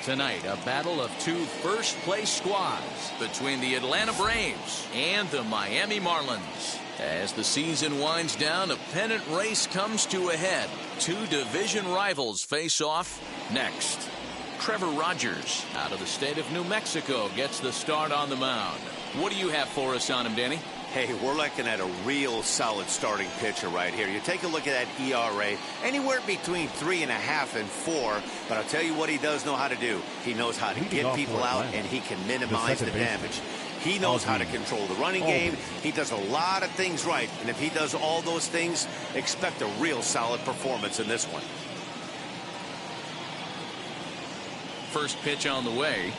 Tonight, a battle of two first-place squads between the Atlanta Braves and the Miami Marlins. As the season winds down, a pennant race comes to a head. Two division rivals face off next. Trevor Rogers, out of the state of New Mexico, gets the start on the mound. What do you have for us on him, Danny? Hey, we're looking at a real solid starting pitcher right here. You take a look at that ERA, anywhere between 3.5 and 4. But I'll tell you what he does know how to do. He knows how to get people out, and he can minimize the damage. He knows how to control the running game. He does a lot of things right. And if he does all those things, expect a real solid performance in this one. First pitch on the way.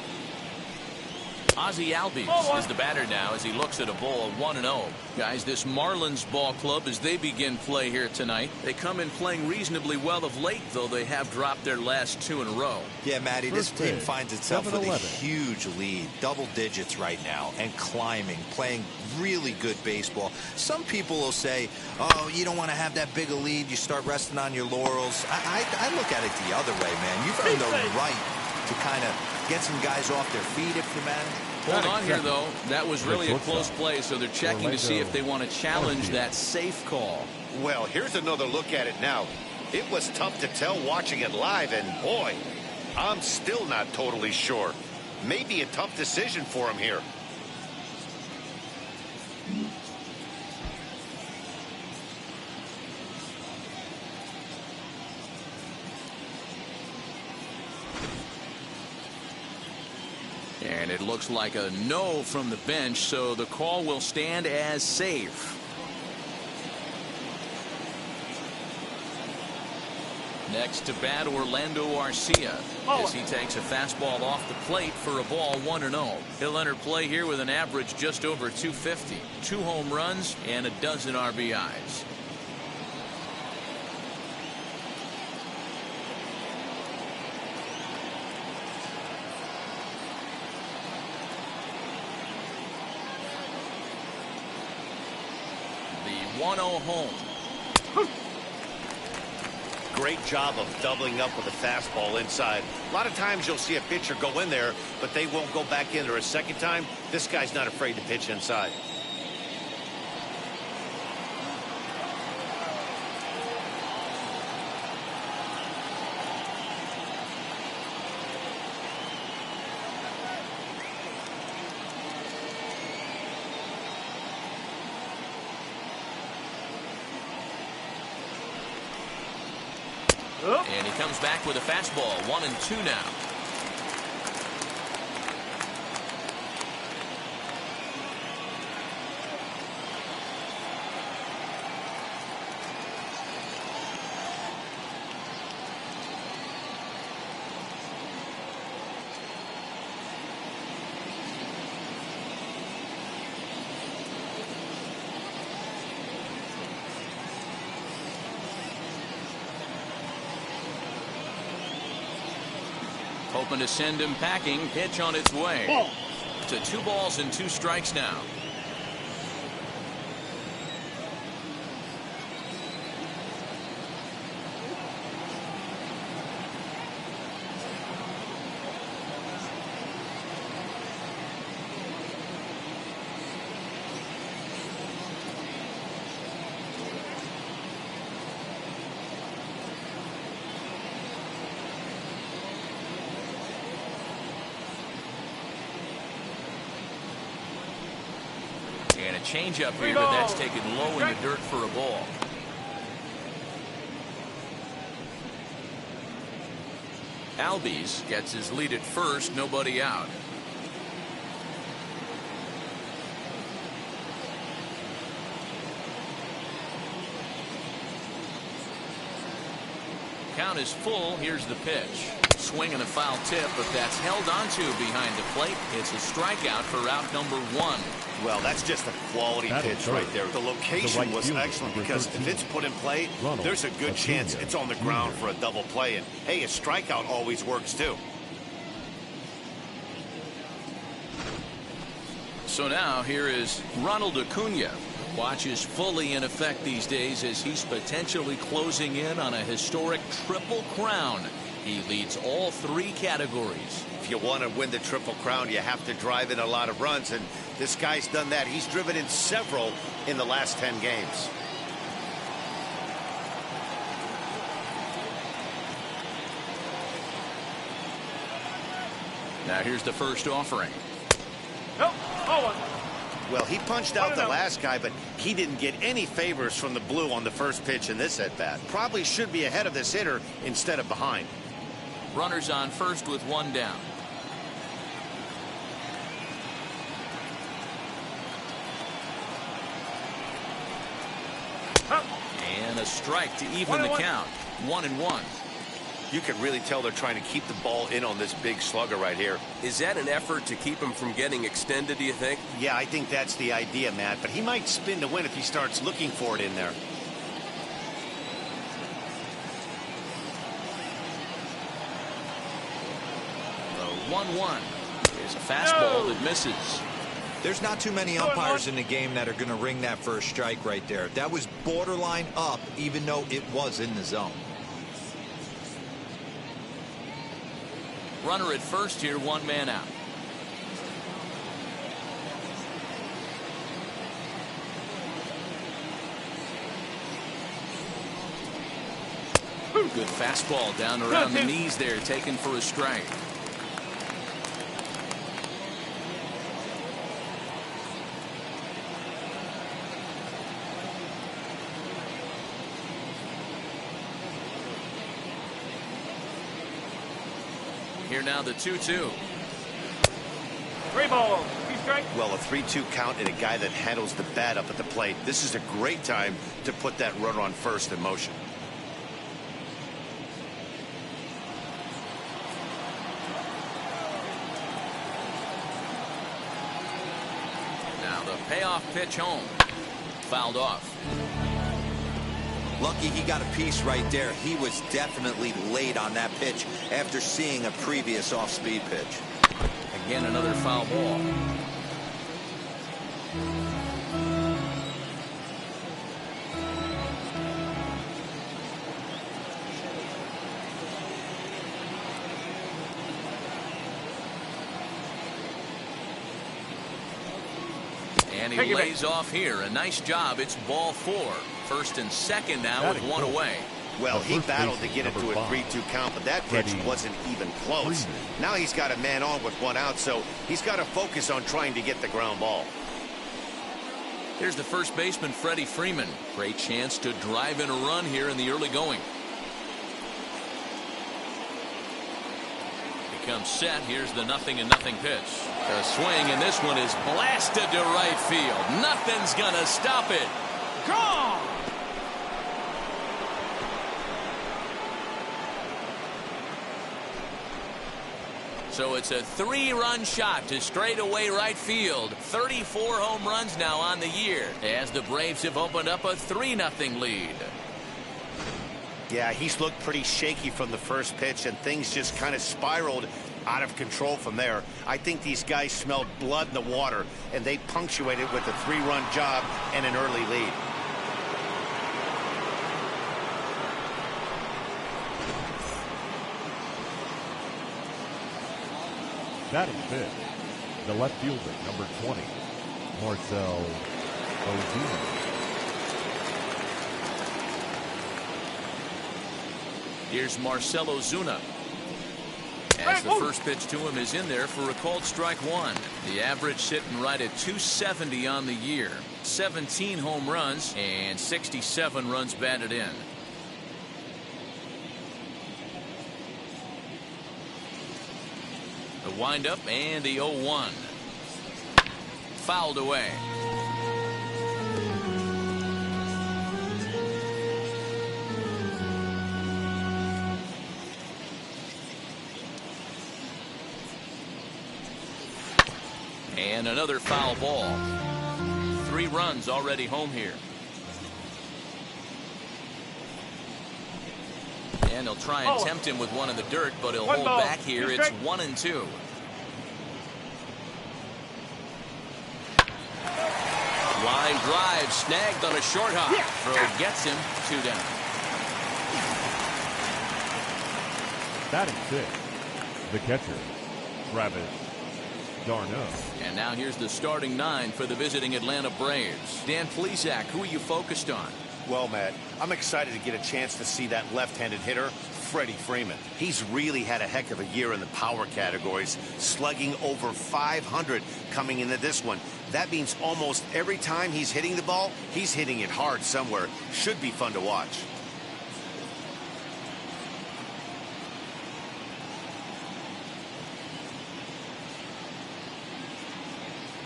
Ozzie Albies is the batter now as he looks at a ball 1-0. Guys, this Marlins ball club, as they begin play here tonight, they come in playing reasonably well of late, though they have dropped their last 2 in a row. Yeah, Matty, this team finds itself with a huge lead, double digits right now, and climbing, playing really good baseball. Some people will say, oh, you don't want to have that big a lead, you start resting on your laurels. I look at it the other way, man. You've earned the right to kind of get some guys off their feet if you're mad. Hold on here, though. That was really a close play, so they're checking to see if they want to challenge that safe call. Well, here's another look at it now. It was tough to tell watching it live, and boy, I'm still not totally sure. Maybe a tough decision for him here. And it looks like a no from the bench, so the call will stand as safe. Next to bat, Orlando Arcia, as he takes a fastball off the plate for a ball 1-0. He'll enter play here with an average just over 250, 2 home runs, and a dozen RBIs. The 1-0 home. Great job of doubling up with a fastball inside. A lot of times you'll see a pitcher go in there, but they won't go back in there a second time. This guy's not afraid to pitch inside. And he comes back with a fastball, 1-2 now. Hoping to send him packing. Pitch on its way. To 2 balls and 2 strikes now. And a changeup here, but that's taken low in the dirt for a ball. Albies gets his lead at first, nobody out. Count is full. Here's the pitch. Swing and a foul tip, but that's held onto behind the plate. It's a strikeout for out number 1. Well, that's just a quality pitch right there. The location was excellent because if it's put in play, there's a good chance it's on the ground for a double play. And, hey, a strikeout always works, too. So now here is Ronald Acuna. Watch is fully in effect these days as he's potentially closing in on a historic triple crown He leads all 3 categories. If you want to win the Triple Crown, you have to drive in a lot of runs, and this guy's done that. He's driven in several in the last 10 games. Now here's the first offering. Nope. Well, he punched out the last guy, but he didn't get any favors from the blue on the first pitch in this at-bat. Probably should be ahead of this hitter instead of behind. Runners on first with 1 down. And a strike to even the count. 1-1. You can really tell they're trying to keep the ball in on this big slugger right here. Is that an effort to keep him from getting extended, do you think? Yeah, I think that's the idea, Matt. But he might spin to win if he starts looking for it in there. The 1-1 is a fastball that misses. There's not too many umpires in the game that are going to ring that first strike right there. That was borderline up, even though it was in the zone. Runner at first here, 1 man out. Good fastball down around the knees there, taken for a strike. Here now the 2-2. 3 balls. 2 strikes. Well, a 3-2 count and a guy that handles the bat up at the plate. This is a great time to put that runner on first in motion. Now the payoff pitch home. Fouled off. Lucky he got a piece right there. He was definitely late on that pitch after seeing a previous off-speed pitch. Again, another foul ball. And he lays off here. A nice job. It's ball 4. First and second now with 1 away. Well, he battled to get it to a 3-2 count, but that pitch wasn't even close. Now he's got a man on with 1 out, so he's got to focus on trying to get the ground ball. Here's the first baseman, Freddie Freeman. Great chance to drive in a run here in the early going. Comes set. Here's the 0-0 pitch. A swing, and this one is blasted to right field. Nothing's gonna stop it. Gone. So it's a 3-run shot to straightaway right field. 34 home runs now on the year as the Braves have opened up a 3-0 lead. Yeah, he's looked pretty shaky from the first pitch, and things just kind of spiraled out of control from there. I think these guys smelled blood in the water, and they punctuated with a 3-run job and an early lead. Batting fifth, the left fielder, number 20, Marcell Ozuna. Here's Marcell Ozuna. As the first pitch to him is in there for a called strike 1. The average sitting right at 270 on the year. 17 home runs and 67 runs batted in. The windup and the 0-1. Fouled away. And another foul ball. 3 runs already home here. And they'll try and tempt him with one in the dirt, but he'll hold back here. It's 1-2. Line drive snagged on a short hop. Throw gets him 2 down. Batting fifth, the catcher, Travis d'Arnaud. And now here's the starting 9 for the visiting Atlanta Braves. Dan Plesac, who are you focused on? Well, Matt, I'm excited to get a chance to see that left-handed hitter, Freddie Freeman. He's really had a heck of a year in the power categories, slugging over 500 coming into this one. That means almost every time he's hitting the ball, he's hitting it hard somewhere. Should be fun to watch.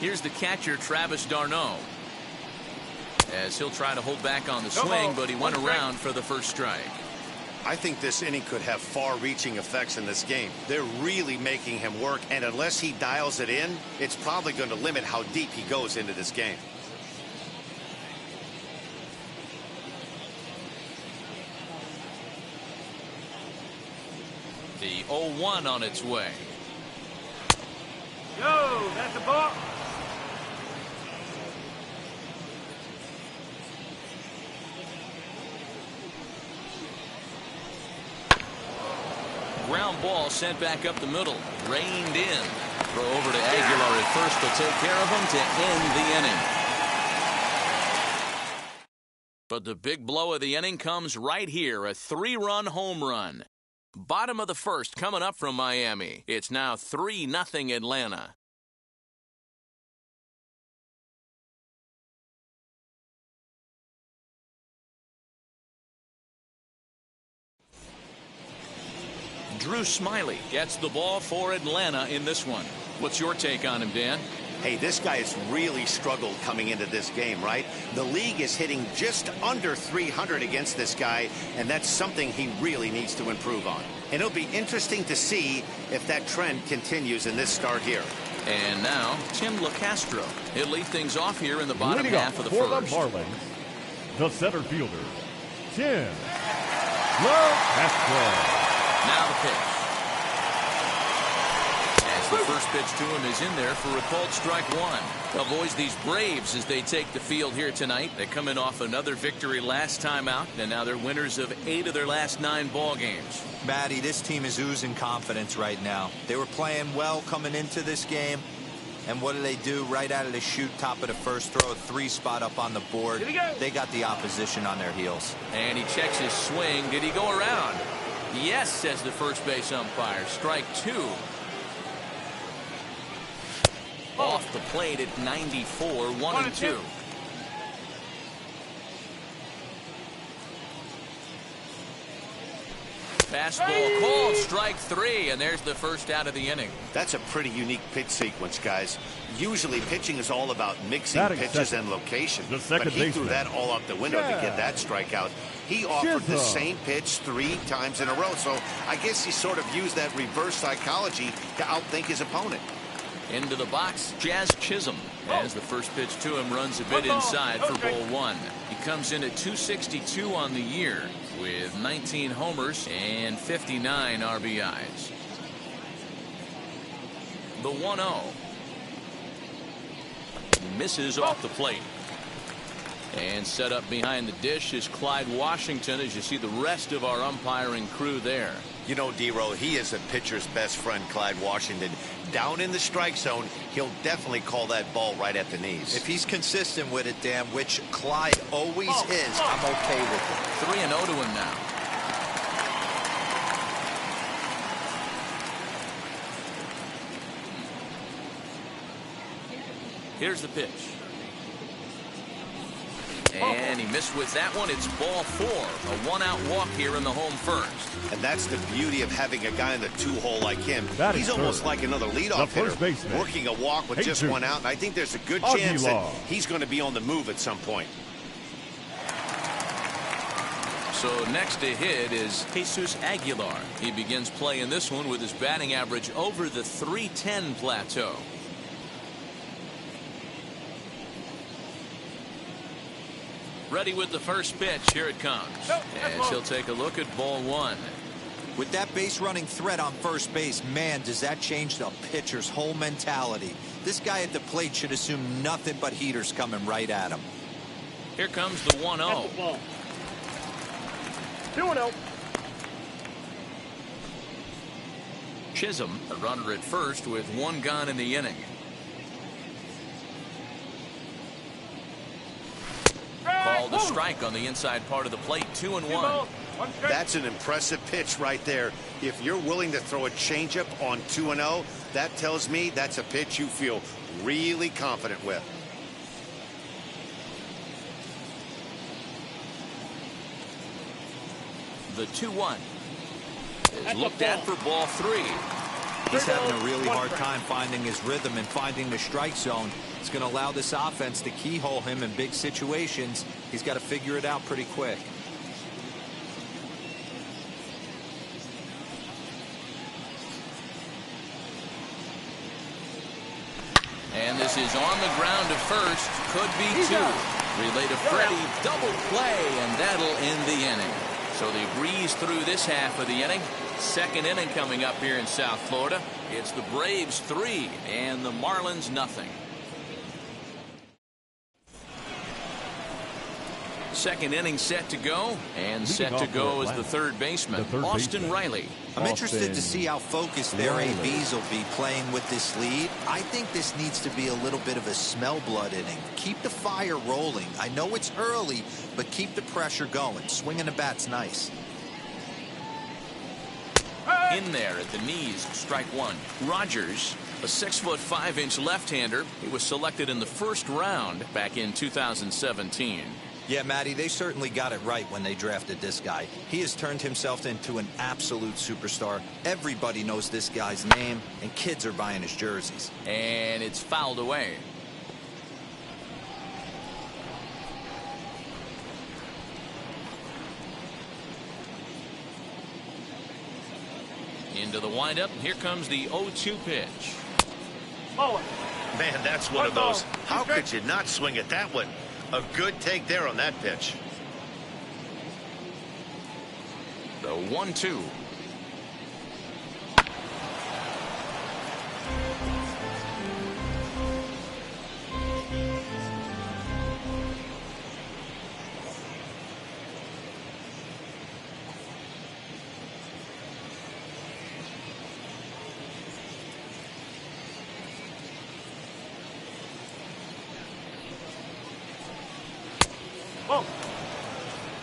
Here's the catcher, Travis d'Arnaud, as he'll try to hold back on the swing, but he went around for the first strike. I think this inning could have far-reaching effects in this game. They're really making him work, and unless he dials it in, it's probably going to limit how deep he goes into this game. The 0-1 on its way. Yo, that's a ball. Ground ball sent back up the middle. Reined in. Throw over to Aguilar at first. Will take care of him to end the inning. But the big blow of the inning comes right here. A 3-run home run. Bottom of the first coming up from Miami. It's now 3-0 Atlanta. Drew Smyly gets the ball for Atlanta in this one. What's your take on him, Dan? Hey, this guy has really struggled coming into this game, right? The league is hitting just under 300 against this guy, and that's something he really needs to improve on. And it'll be interesting to see if that trend continues in this start here. And now, Tim LaCastro. He'll lead things off here in the bottom Leading half of the for first. the Marlins, the center fielder, Tim LaCastro. Now the pitch. As the first pitch to him is in there for a called strike one. Avoids these Braves as they take the field here tonight. They come in off another victory last time out, and now they're winners of 8 of their last 9 ball games. Matty, this team is oozing confidence right now. They were playing well coming into this game. And what do they do right out of the chute, top of the first, throw a 3 spot up on the board. They got the opposition on their heels. And he checks his swing. Did he go around? Yes, says the first base umpire. Strike 2. Off the plate at 94, 1-2. Fastball called, strike 3, and there's the first out of the inning. That's a pretty unique pitch sequence, guys. Usually pitching is all about mixing pitches and location, but he threw that all out the window to get that strikeout. He offered the same pitch 3 times in a row, so I guess he sort of used that reverse psychology to outthink his opponent. Into the box, Jazz Chisholm, as the first pitch to him runs a bit inside for ball 1. He comes in at 262 on the year with 19 homers and 59 RBIs. The 1-0. Misses off the plate. And set up behind the dish is Clyde Washington, as you see the rest of our umpiring crew there. You know, D-Row, he is a pitcher's best friend, Clyde Washington. Down in the strike zone, he'll definitely call that ball right at the knees. If he's consistent with it, Dan, which Clyde always is, I'm okay with it. 3-0 to him now. Here's the pitch. And he missed with that one. It's ball 4. A 1-out walk here in the home first. And that's the beauty of having a guy in the 2-hole like him. He's almost like another leadoff hitter, working a walk with just 1 out. And I think there's a good chance that he's going to be on the move at some point. So next to hit is Jesus Aguilar. He begins playing this one with his batting average over the .310 plateau. Ready with the first pitch. Here it comes. As he'll take a look at ball 1. With that base running threat on first base, man, does that change the pitcher's whole mentality. This guy at the plate should assume nothing but heaters coming right at him. Here comes the 1-0. 2-0. Chisholm, a runner at first with one gone in the inning. Called a strike on the inside part of the plate. 2-1. That's an impressive pitch right there. If you're willing to throw a changeup on 2-0, that tells me that's a pitch you feel really confident with. The 2-1 is looked at for ball 3. He's having a really hard time finding his rhythm and finding the strike zone. It's going to allow this offense to keyhole him in big situations. He's got to figure it out pretty quick. And this is on the ground to first. Could be 2. Relay to Freddie. Double play, and that'll end the inning. So they breeze through this half of the inning. Second inning coming up here in South Florida. It's the Braves 3 and the Marlins nothing. Second inning set to go, and set to go is the third baseman, Austin Riley. I'm interested to see how focused their ABs will be playing with this lead. I think this needs to be a little bit of a smell blood inning. Keep the fire rolling. I know it's early, but keep the pressure going. Swinging the bat's nice. In there at the knees, strike 1. Rogers, a 6'5" left-hander. He was selected in the first round back in 2017. Yeah, Matty, they certainly got it right when they drafted this guy. He has turned himself into an absolute superstar. Everybody knows this guy's name, and kids are buying his jerseys. And it's fouled away. Into the windup. Here comes the 0-2 pitch. Man, that's one of those. How could you not swing at that one? A good take there on that pitch. The 1-2.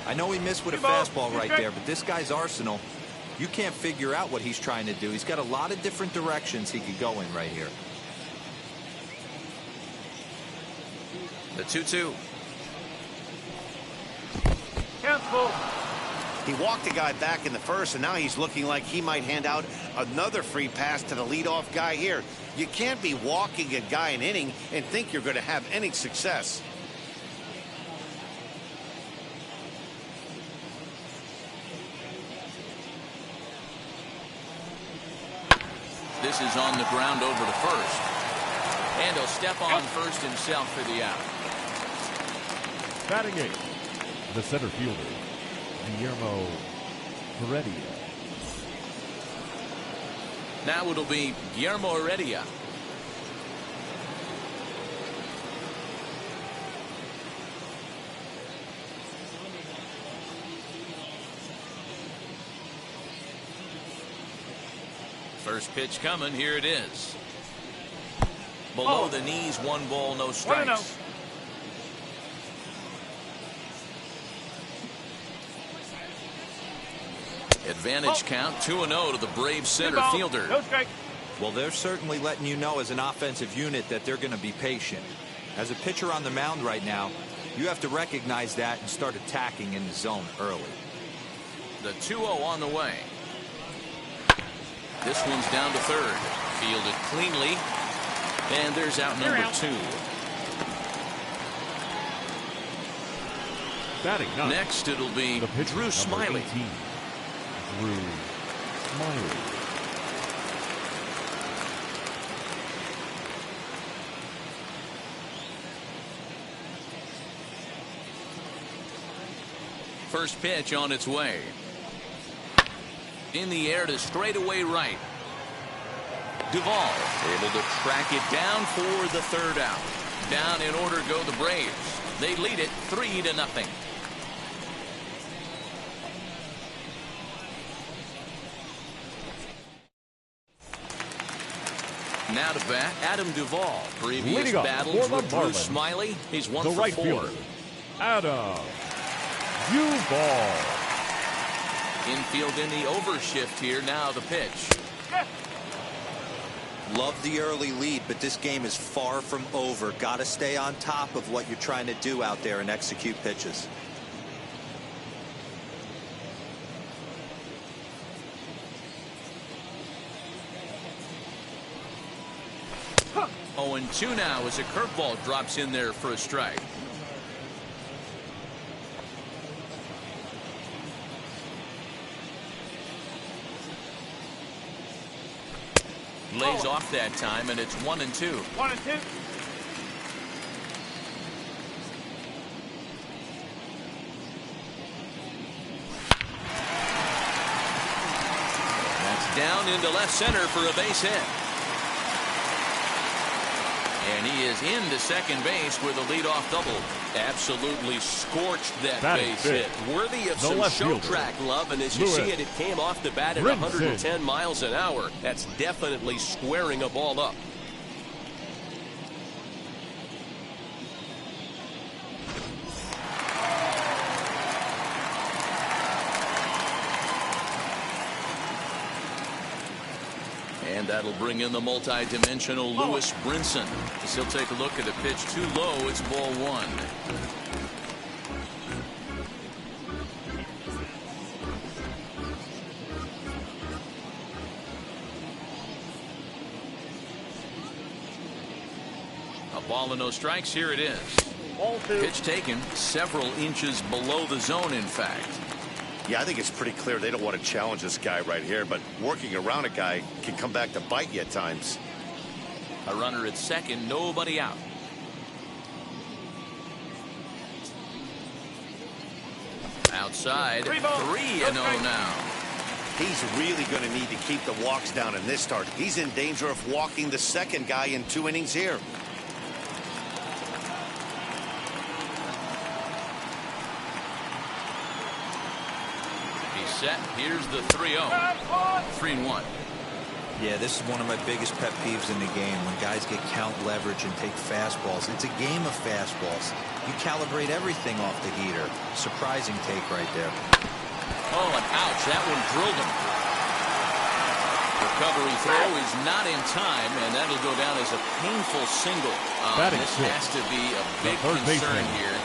I know he missed with a fastball right there, but this guy's arsenal, you can't figure out what he's trying to do. He's got a lot of different directions he could go in right here. The 2-2. Cancel. He walked the guy back in the first, and now he's looking like he might hand out another free pass to the leadoff guy here. You can't be walking a guy an inning and think you're going to have any success. This is on the ground over to first. And he'll step on first himself for the out. Batting 8, the center fielder, Guillermo Heredia. Now it'll be Guillermo Heredia. First pitch coming. Here it is. Below the knees, 1 ball, no strikes. Advantage count, 2-0 to the Braves center fielder. No strike. Well, they're certainly letting you know as an offensive unit that they're going to be patient. As a pitcher on the mound right now, you have to recognize that and start attacking in the zone early. The 2-0 on the way. This one's down to third. Fielded cleanly. And there's out number 2. Batting 9. Next it'll be Drew Smyly. Drew Smyly. First pitch on its way. In the air to straightaway right. Duvall able to track it down for the third out. Down in order go the Braves. They lead it 3-0. Now to bat, Adam Duvall. Previous Leading up battles for the with Drew Marlins, Smyly. He's one the for right 4. fielder, Adam Duvall. Infield in the overshift here. Now the pitch. Love the early lead, but this game is far from over. Got to stay on top of what you're trying to do out there and execute pitches. Oh, and 2 now as a curveball drops in there for a strike. Lays off that time, and it's 1 and 2. 1 and 2. That's down into left center for a base hit. And he is into second base with a leadoff double. Absolutely scorched that base hit. Worthy of some show track love, and as you see it, it came off the bat at 110 miles an hour. That's definitely squaring a ball up. And that'll bring in the multi-dimensional Lewis Brinson. As he'll take a look at a pitch too low. It's ball 1. A ball and no strikes. Here it is. Pitch taken several inches below the zone, in fact. Yeah, I think it's pretty clear they don't want to challenge this guy right here, but working around a guy can come back to bite you at times. A runner at second, nobody out. Outside, 3-0 now. He's really going to need to keep the walks down in this start. He's in danger of walking the second guy in 2 innings here. Set. Here's the 3-0. 3-1. Yeah, this is one of my biggest pet peeves in the game, when guys get count leverage and take fastballs. It's a game of fastballs. You calibrate everything off the heater. Surprising take right there. Oh, and ouch. That one drilled him. Recovery throw is not in time, and that'll go down as a painful single. This has to be a big concern here.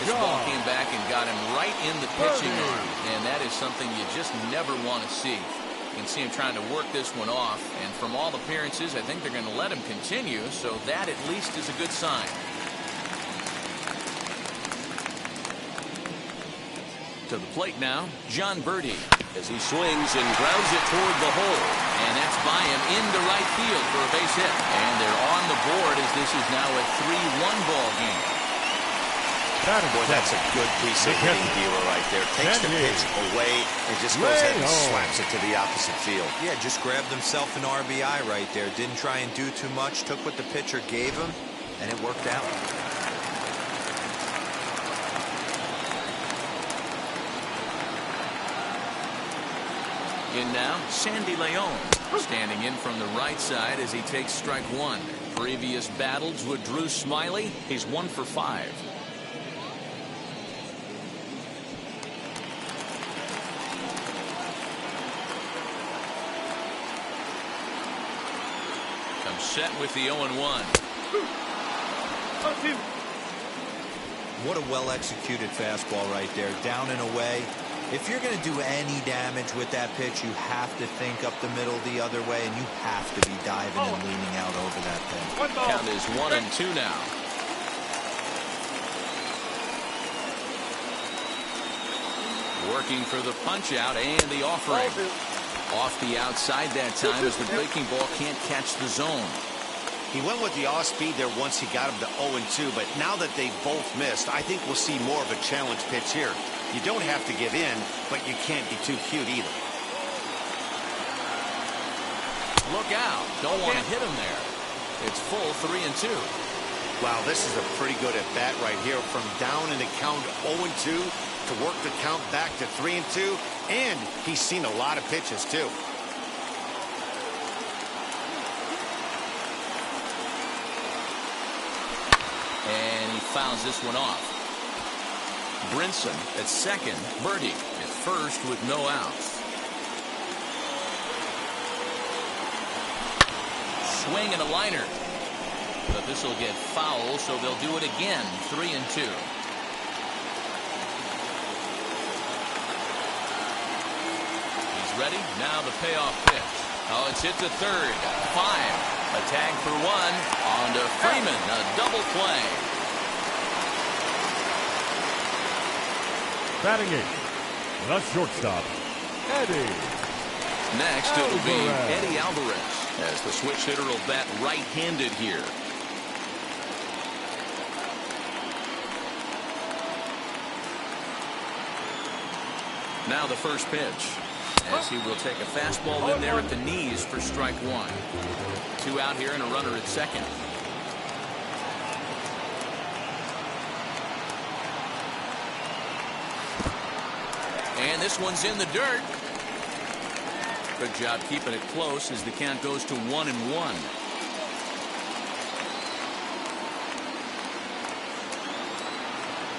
This ball came back and got him right in the pitching arm, and that is something you just never want to see. You can see him trying to work this one off, and from all appearances, I think they're going to let him continue, so that at least is a good sign. To the plate now, John Birdie, as he swings and grounds it toward the hole, and that's by him into right field for a base hit. And they're on the board as this is now a 3-1 ball game. Boy, that's a good piece of hitting dealer right there. Takes the pitch away and just goes ahead and slaps it to the opposite field. Yeah, just grabbed himself an RBI right there. Didn't try and do too much. Took what the pitcher gave him, and it worked out. In now, Sandy Leon, standing in from the right side as he takes strike 1. Previous battles with Drew Smyly, he's 1 for 5. Set with the 0-1. What a well-executed fastball right there. Down and away. If you're going to do any damage with that pitch, you have to think up the middle the other way, and you have to be diving and leaning out over that thing. Count is 1-2 now. Working for the punch out and the offering. Off the outside that time as the breaking ball can't catch the zone. He went with the off speed there once he got him to 0-2, but now that they both missed, I think we'll see more of a challenge pitch here. You don't have to give in, but you can't be too cute either. Look out. Don't want to hit him there. It's full 3-2. Wow, this is a pretty good at bat right here. From down in the count 0-2 to work the count back to 3-2, and he's seen a lot of pitches too. fouls this one off. Brinson at second, Birdie at first with no outs. Swing and a liner. But this will get foul, so they'll do it again. 3-2. Ready? Now the payoff pitch. Oh, it's hit to third. 5. A tag for 1. On to Freeman. A double play. Batting 8. The shortstop, Eddie. Next, it'll be Eddie Alvarez, as the switch hitter will bat right-handed here. Now the first pitch. As he will take a fastball in there at the knees for strike 1. 2 out here and a runner at second. And this one's in the dirt. Good job keeping it close as the count goes to 1-1.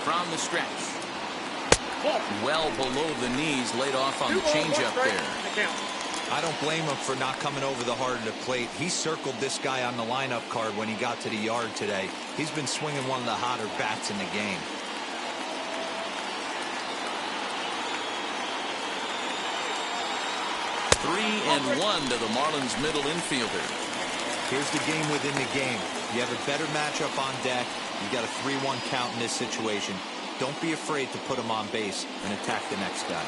From the stretch. Well below the knees, laid off on the changeup there. I don't blame him for not coming over the heart of the plate. He circled this guy on the lineup card when he got to the yard today. He's been swinging one of the hotter bats in the game. Three and 1 to the Marlins middle infielder. Here's the game within the game. You have a better matchup on deck. You got a 3-1 count in this situation. Don't be afraid to put him on base and attack the next guy.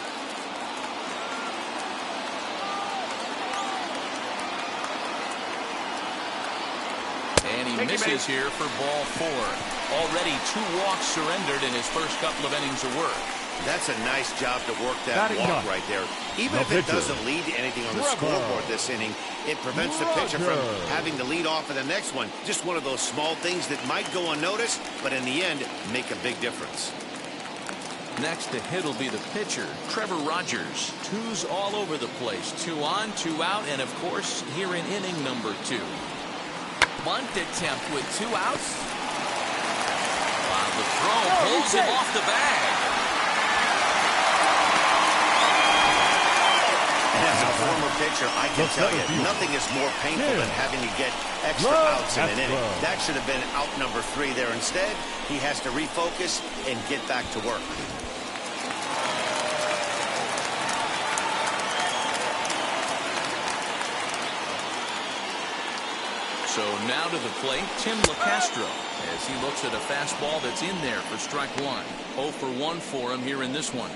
And he misses here for ball 4. Already 2 walks surrendered in his first couple of innings of work. That's a nice job to work that walk right there. Even if it doesn't lead to anything on the scoreboard this inning, it prevents the pitcher from having to lead off in the next one. Just one of those small things that might go unnoticed, but in the end, make a big difference. Next to hit will be the pitcher, Trevor Rogers. 2s all over the place. 2 on, 2 out, and of course, here in inning number 2. Bunt attempt with 2 outs. Wow, the throw pulls him off the bag. As a former pitcher, I can tell you, nothing is more painful than having to get extra outs in an inning. That should have been out number 3 there. Instead, he has to refocus and get back to work. So now to the plate, Tim LeCastro, as he looks at a fastball that's in there for strike 1. 0 for 1 for him here in this one.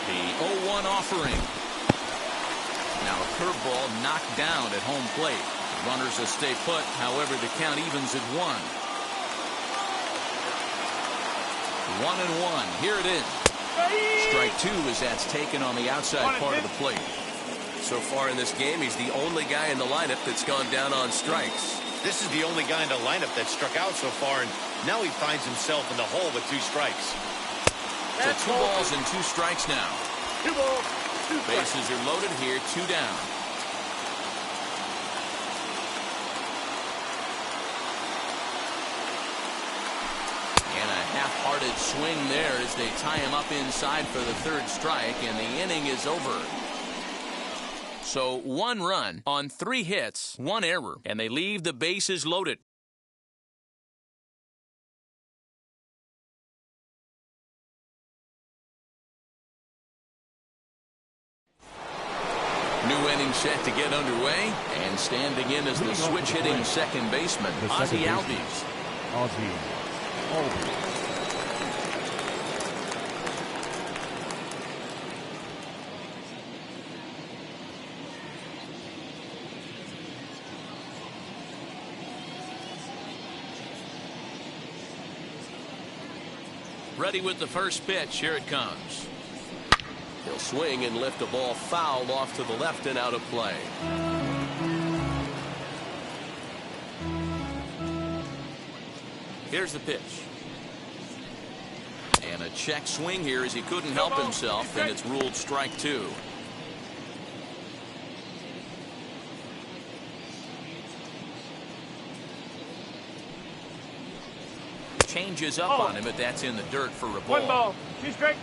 The 0-1 offering. Now a curveball knocked down at home plate. Runners will stay put, however the count evens at 1. 1-1. Here it is. Strike 2 as that's taken on the outside part of the plate. So far in this game, he's the only guy in the lineup that's gone down on strikes. This is the only guy in the lineup that struck out so far, and now he finds himself in the hole with 2 strikes. So 2 balls and 2 strikes now. 2 balls, 2 strikes. Bases are loaded here, 2 down. And a half-hearted swing there as they tie him up inside for the 3rd strike, and the inning is over. So 1 run on 3 hits, 1 error, and they leave the bases loaded. New inning set to get underway, and standing in as the switch-hitting second baseman, Ozzie Albies. Ozzie Albies. Ready with the first pitch. Here it comes. He'll swing and lift a ball foul off to the left and out of play. Here's the pitch. And a check swing here as he couldn't help himself, and it's ruled strike 2. Changes up on him, but that's in the dirt for a ball. 1 ball, 2 strikes.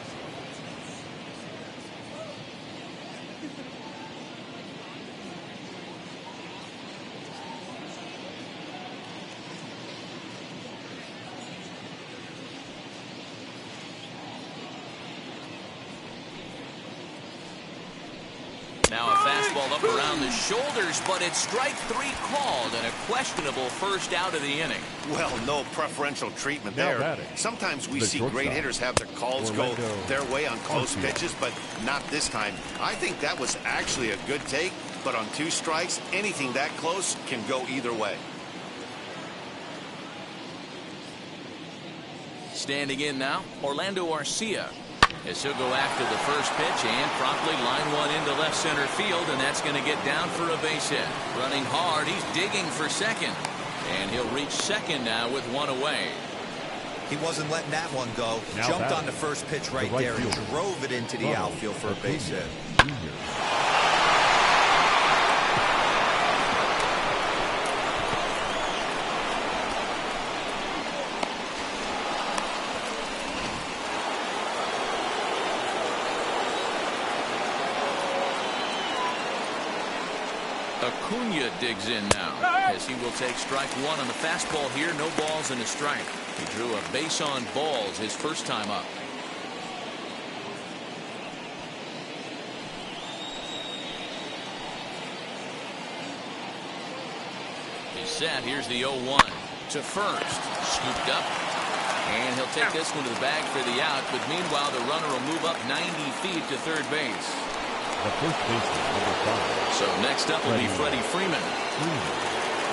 Now a fastball up around the shoulders, but it's strike 3 called and a questionable first out of the inning. Well, no preferential treatment Now there. batting, Sometimes we the see shortstop, great hitters have their calls Orlando go their way on close Arcia. pitches, but not this time. I think that was actually a good take, but on 2 strikes, anything that close can go either way. Standing in now, Orlando Arcia. As he'll go after the first pitch and promptly line one into left center field, and that's going to get down for a base hit. Running hard, he's digging for second, and he'll reach second now with 1 away. He wasn't letting that one go. Now Jumped batting, on the first pitch right the right there and fielder, drove it into the Ronald outfield for a base hit. Jr. Acuna digs in now as he will take strike 1 on the fastball here. No balls and a strike. He drew a base on balls his first time up. He's set. Here's the 0-1 to first. Scooped up. And he'll take this one to the bag for the out. But meanwhile, the runner will move up 90 feet to third base. The first baseman, number 5. So next up will be Freddie Freeman.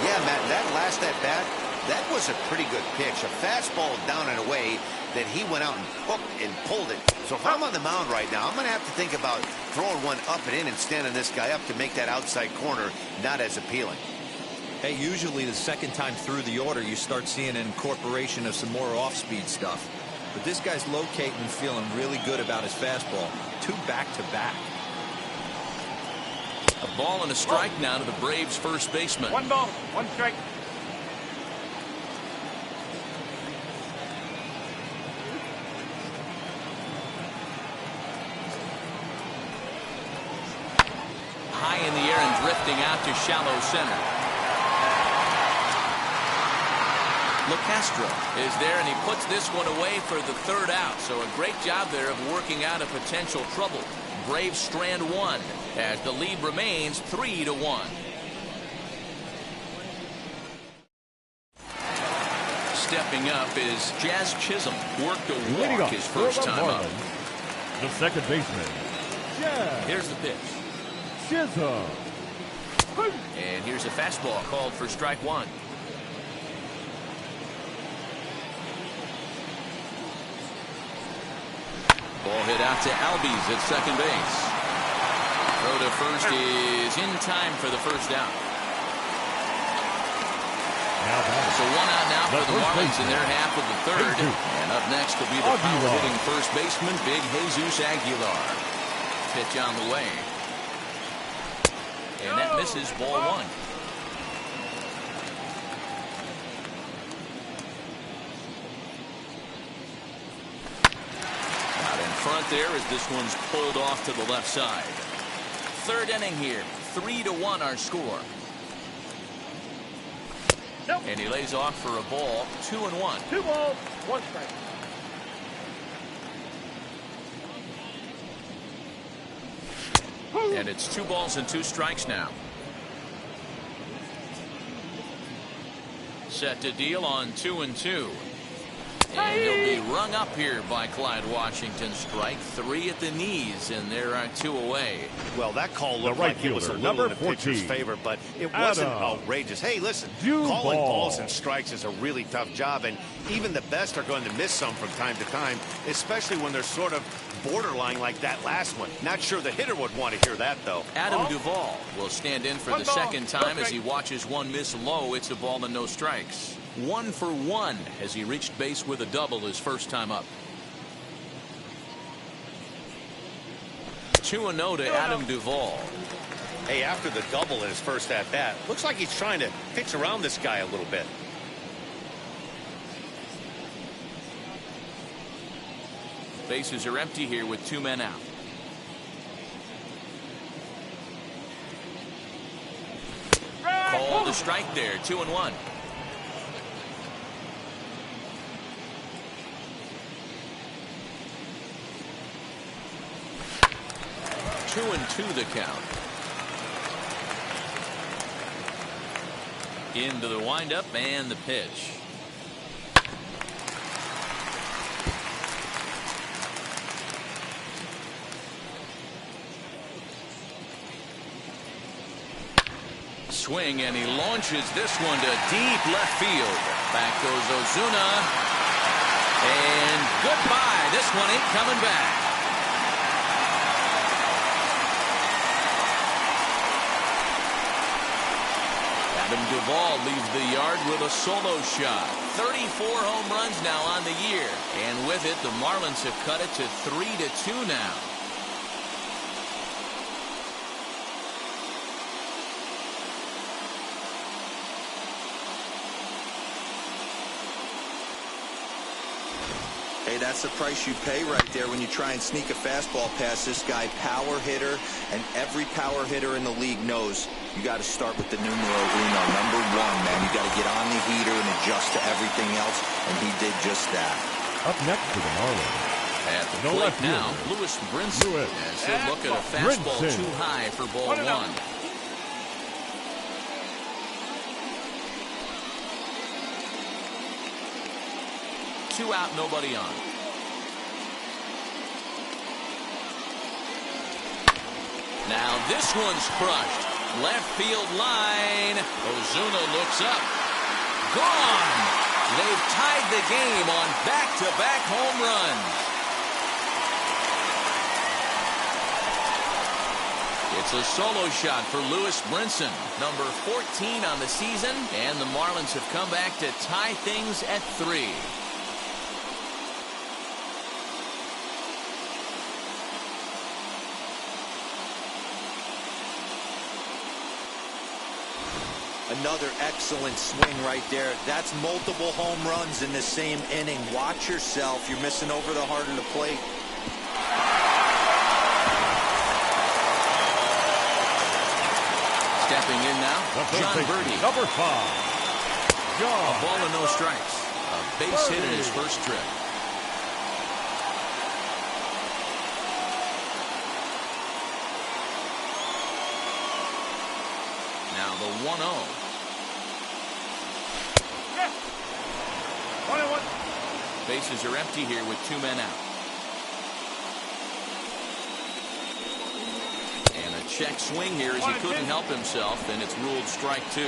Yeah, Matt, that last at bat, that was a pretty good pitch. A fastball down and away that he went out and hooked and pulled it. So if I'm on the mound right now, I'm going to have to think about throwing one up and in and standing this guy up to make that outside corner not as appealing. Hey, usually the second time through the order, you start seeing an incorporation of some more off-speed stuff. But this guy's locating and feeling really good about his fastball. 2 back-to-back. A ball and a strike now to the Braves first baseman. 1 ball, 1 strike. High in the air and drifting out to shallow center. LeCastro is there, and he puts this one away for the 3rd out. So a great job there of working out a potential trouble. Braves strand 1 as the lead remains 3-1. Stepping up is Jazz Chisholm. Worked a Leading walk off his for first the time up. Marlins, the second baseman, Jazz Here's the pitch. Chisholm. And here's a fastball called for strike 1. Ball hit out to Albies at second base. Throw to first is in time for the first out. So 1 out now for the Marlins in their half of the 3rd. And up next will be the power-hitting first baseman, Big Jesus Aguilar. Pitch on the way. And that misses ball 1. Out in front there as this one's pulled off to the left side. 3rd inning here. 3-1 our score. And he lays off for a ball. 2-1. 2 balls, 1 strike. And it's 2 balls and 2 strikes now. Set to deal on 2-2. And he'll be rung up here by Clyde Washington. Strike 3 at the knees, and there are 2 away. Well, that call looked right like it was a fielder, little in number the pitcher's 14, favor, but it wasn't Adam outrageous. Hey, listen, Duvall. calling balls and strikes is a really tough job, and even the best are going to miss some from time to time, especially when they're sort of borderline like that last one. Not sure the hitter would want to hear that, though. Adam Duvall will stand in for the 1 ball, second time no as he watches one miss low. It's a ball and no strikes. 1 for 1 as he reached base with a double his first time up. 2-0 to Adam Duvall. Hey, after the double in his first at-bat, looks like he's trying to pitch around this guy a little bit. Bases are empty here with 2 men out. Called a strike there, 2-1. Two and 2 the count. Into the windup and the pitch. Swing, and he launches this one to deep left field. Back goes Ozuna. And goodbye. This one ain't coming back. Adam Duvall leaves the yard with a solo shot. 34 home runs now on the year. And with it, the Marlins have cut it to 3-2 now. Hey, that's the price you pay right there when you try and sneak a fastball past this guy. Power hitter, and every power hitter in the league knows you got to start with the numero uno, number 1, man. You got to get on the heater and adjust to everything else, and he did just that. Up next to the Marlins. At the plate now, Lewis Brinson. As he'll look at a fastball too high for ball 1. Two out, nobody on. Now this one's crushed. Left field line. Ozuna looks up. Gone. They've tied the game on back-to-back home runs. It's a solo shot for Lewis Brinson, number 14 on the season, and the Marlins have come back to tie things at 3. Another excellent swing right there. That's multiple home runs in the same inning. Watch yourself. You're missing over the heart of the plate. Stepping in now, John Birdie. Number 5. A ball and no strikes. A base hit in his first trip. Now the 1-0. Bases are empty here with 2 men out. And a check swing here as he couldn't help himself, and it's ruled strike 2.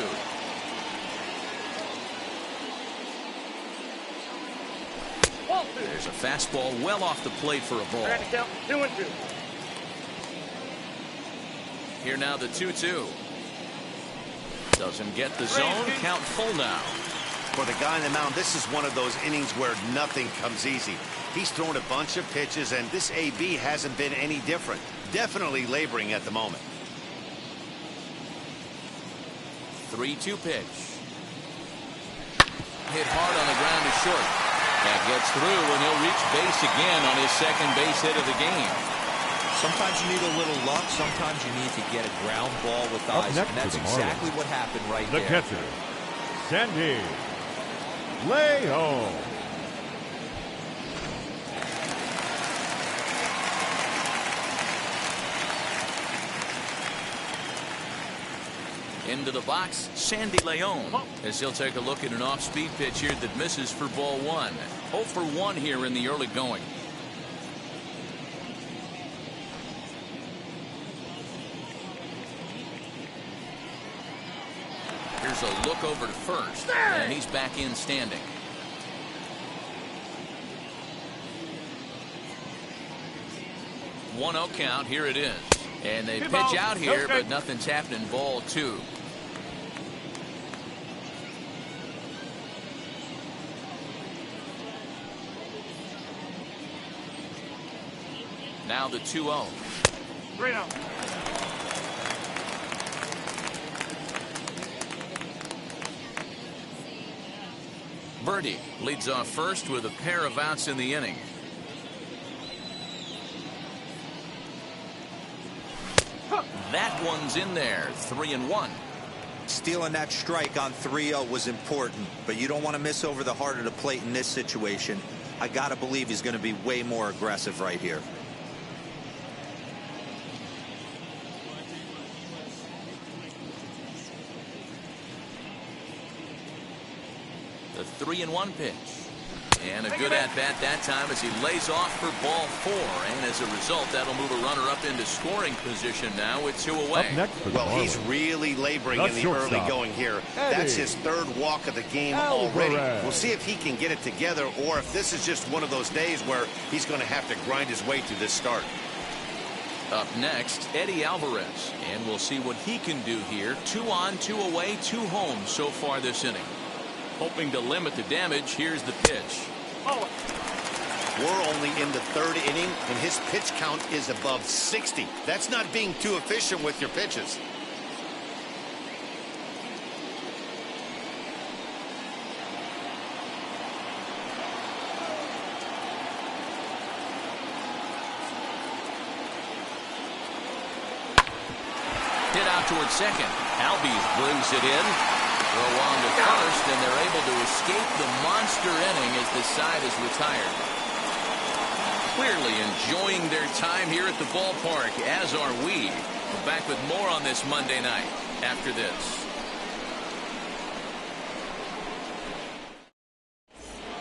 There's a fastball well off the plate for a ball. 2-2. Here now the 2-2. Doesn't get the zone. Count full now. For the guy on the mound, this is one of those innings where nothing comes easy. He's thrown a bunch of pitches, and this AB hasn't been any different. Definitely laboring at the moment. 3-2 pitch. Hit hard on the ground to short. That gets through, and he'll reach base again on his second base hit of the game. Sometimes you need a little luck. Sometimes you need to get a ground ball with eyes. And that's exactly what happened right there. The catcher, Sandy Leon. Into the box, Sandy Leon, as he'll take a look at an off-speed pitch here that misses for ball 1. 0 for 1 here in the early going. Here's a look over to first, and he's back in standing. One 0 count. Here it is, and they pitch out here, but nothing's happening. Ball 2. Now the 2-0. 3-0. Birdie leads off first with a pair of outs in the inning. That one's in there. 3-1. Stealing that strike on 3-0 was important, but you don't want to miss over the heart of the plate in this situation. I gotta believe he's going to be way more aggressive right here. The 3-1 pitch. And a good at-bat that time as he lays off for ball 4. And as a result, that'll move a runner up into scoring position now with 2 away. Up next for the Well, he's Marlins, really laboring the in the shortstop, early going here. That's his 3rd walk of the game already. We'll see if he can get it together or if this is just one of those days where he's going to have to grind his way through this start. Up next, Eddie Alvarez. And we'll see what he can do here. 2 on, 2 away, 2 home so far this inning. Hoping to limit the damage, here's the pitch. Oh. We're only in the 3rd inning, and his pitch count is above 60. That's not being too efficient with your pitches. Hit out towards second. Albies brings it in. Throw on to first, and they're able to escape the monster inning as the side is retired. Clearly enjoying their time here at the ballpark, as are we. We're back with more on this Monday night after this.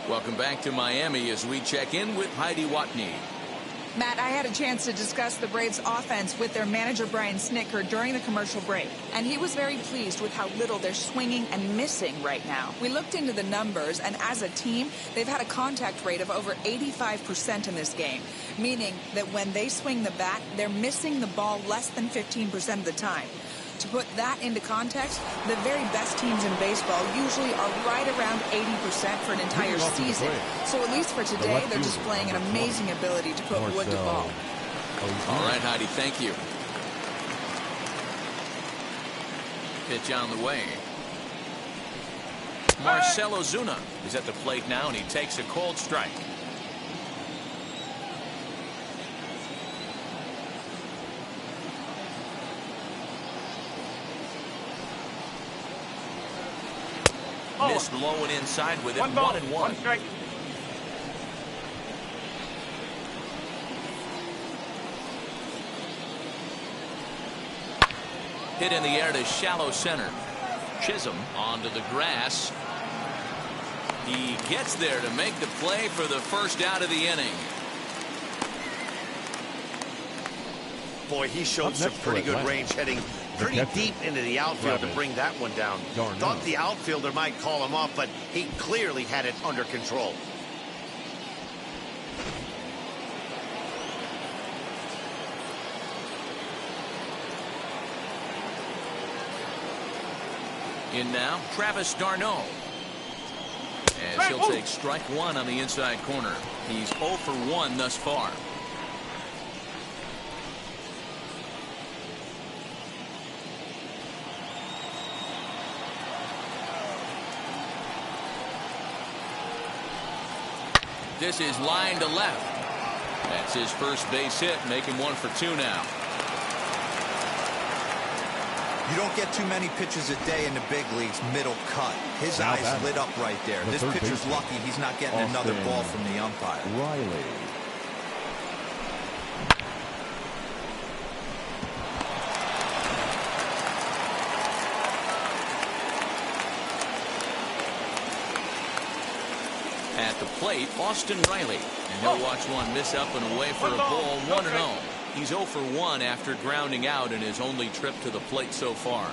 Welcome back to Miami as we check in with Heidi Watney. Matt, I had a chance to discuss the Braves offense with their manager Brian Snitker during the commercial break, and he was very pleased with how little they're swinging and missing right now. We looked into the numbers, and as a team, they've had a contact rate of over 85% in this game, meaning that when they swing the bat, they're missing the ball less than 15% of the time. To put that into context, the very best teams in baseball usually are right around 80% for an entire season. So at least for today, they're displaying an amazing ability to put wood to ball. All right, Heidi, thank you. Pitch on the way. Marcell Ozuna is at the plate now, and he takes a cold strike. Missed low and inside with it. 1-1. 1 strike. Hit in the air to shallow center. Chisholm onto the grass. He gets there to make the play for the first out of the inning. Boy, he showed some pretty good range heading pretty deep into the outfield to bring that one down. Thought the outfielder might call him off, but he clearly had it under control. In now, Travis d'Arnaud. As he'll take strike 1 on the inside corner. He's 0 for 1 thus far. This is line to left. That's his first base hit, making 1 for 2 now. You don't get too many pitches a day in the big leagues middle cut. His eyes lit up right there. This pitcher's lucky he's not getting another ball from the umpire. Riley. At the plate, Austin Riley. And he'll watch one miss up and away for a ball, 1-0. He's 0 for 1 after grounding out in his only trip to the plate so far.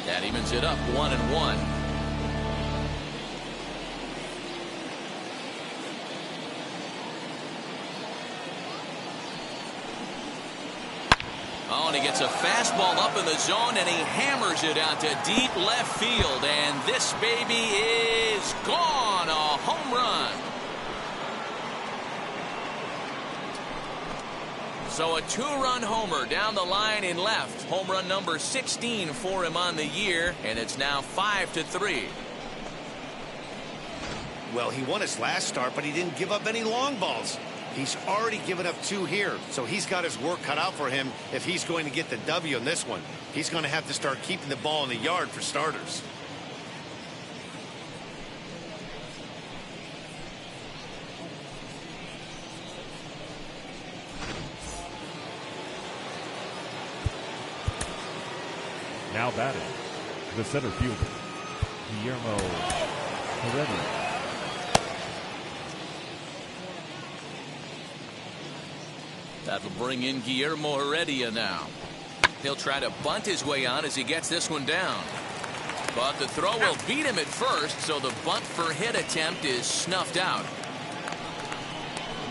That evens it up, 1-1. Oh, and he gets a fastball up in the zone, and he hammers it out to deep left field. And this baby is gone. A home run. So a two-run homer down the line in left. Home run number 16 for him on the year, and it's now 5-3. Well, he won his last start, but he didn't give up any long balls. He's already given up 2 here, so he's got his work cut out for him if he's going to get the W in this one. He's going to have to start keeping the ball in the yard for starters. Now batting, the center fielder, Guillermo Heredia. That'll bring in Guillermo Heredia now. He'll try to bunt his way on as he gets this one down. But the throw will beat him at first, so the bunt for hit attempt is snuffed out.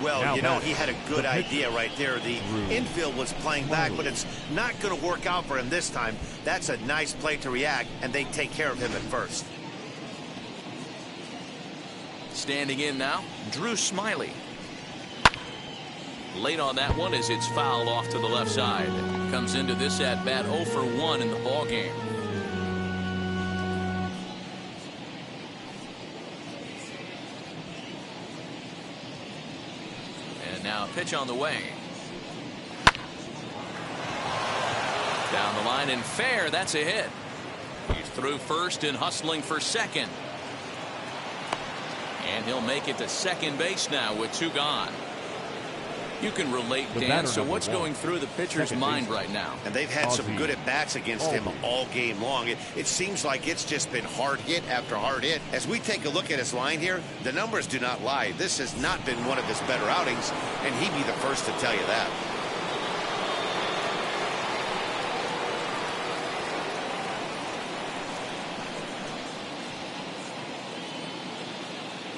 Well, now you know, he had a good idea right there. The infield was playing back, Smyly. but it's not going to work out for him this time. That's a nice play to react, and they take care of him at first. Standing in now, Drew Smyly. Late on that one as it's fouled off to the left side. Comes into this at bat 0 for 1 in the ball game. And now a pitch on the way. Down the line and fair. That's a hit. He's through first and hustling for second. And he'll make it to second base now with 2 gone. You can relate, Dan. So what's going through the pitcher's mind right now? And they've had some good at-bats against him all game long. It seems like it's just been hard hit after hard hit. As we take a look at his line here, the numbers do not lie. This has not been one of his better outings, and he'd be the first to tell you that.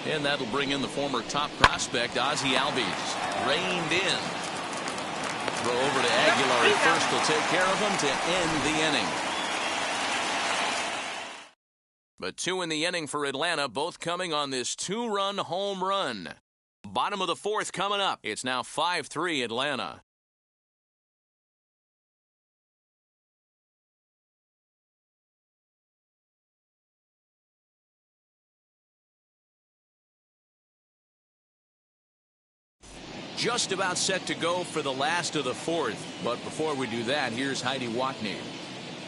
And that'll bring in the former top prospect, Ozzie Albies. Reined in. Throw over to Aguilar at first. Will take care of him to end the inning. But 2 in the inning for Atlanta, both coming on this 2-run home run. Bottom of the 4th coming up. It's now 5-3 Atlanta. Just about set to go for the last of the 4th. But before we do that, here's Heidi Watney.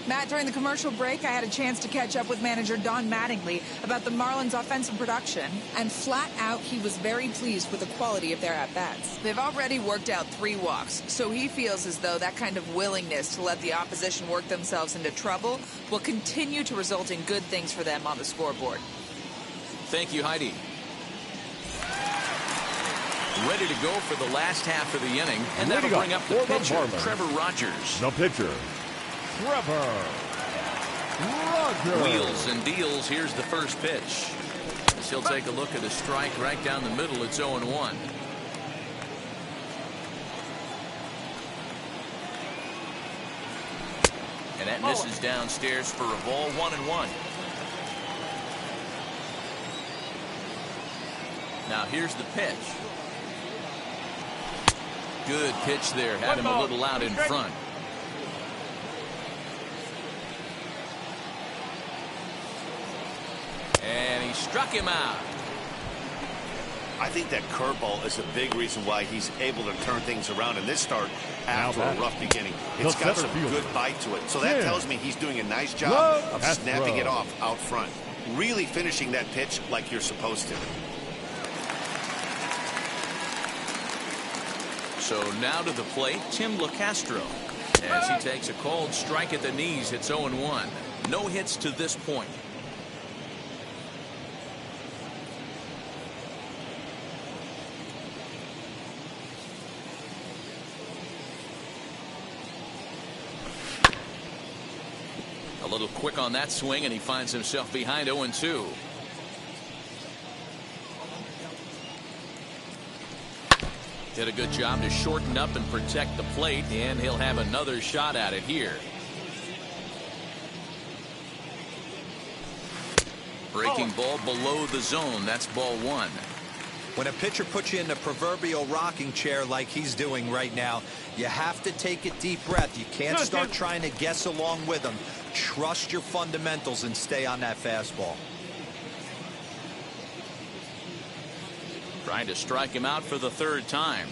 Matt, during the commercial break, I had a chance to catch up with manager Don Mattingly about the Marlins' offensive production, and flat out, he was very pleased with the quality of their at-bats. They've already worked out 3 walks, so he feels as though that kind of willingness to let the opposition work themselves into trouble will continue to result in good things for them on the scoreboard. Thank you, Heidi. Ready to go for the last half of the inning, and that'll bring up the pitcher, Trevor Rogers. The pitcher, Trevor Rogers. Wheels and deals. Here's the first pitch. As he'll take a look at a strike right down the middle. It's 0-1. And that misses downstairs for a ball. 1-1. Now here's the pitch. Good pitch there. Had him a little out in front. And he struck him out. I think that curveball is a big reason why he's able to turn things around in this start after a rough beginning. It's got some good bite to it. So that tells me he's doing a nice job of snapping it off out front. Really finishing that pitch like you're supposed to. So now to the plate, Tim LeCastro. As he takes a cold strike at the knees, it's 0-1. No hits to this point. A little quick on that swing, and he finds himself behind 0-2. Did a good job to shorten up and protect the plate, and he'll have another shot at it here. Breaking ball below the zone. That's ball one. When a pitcher puts you in the proverbial rocking chair like he's doing right now, you have to take a deep breath. You can't start trying to guess along with him. Trust your fundamentals and stay on that fastball. Trying to strike him out for the third time.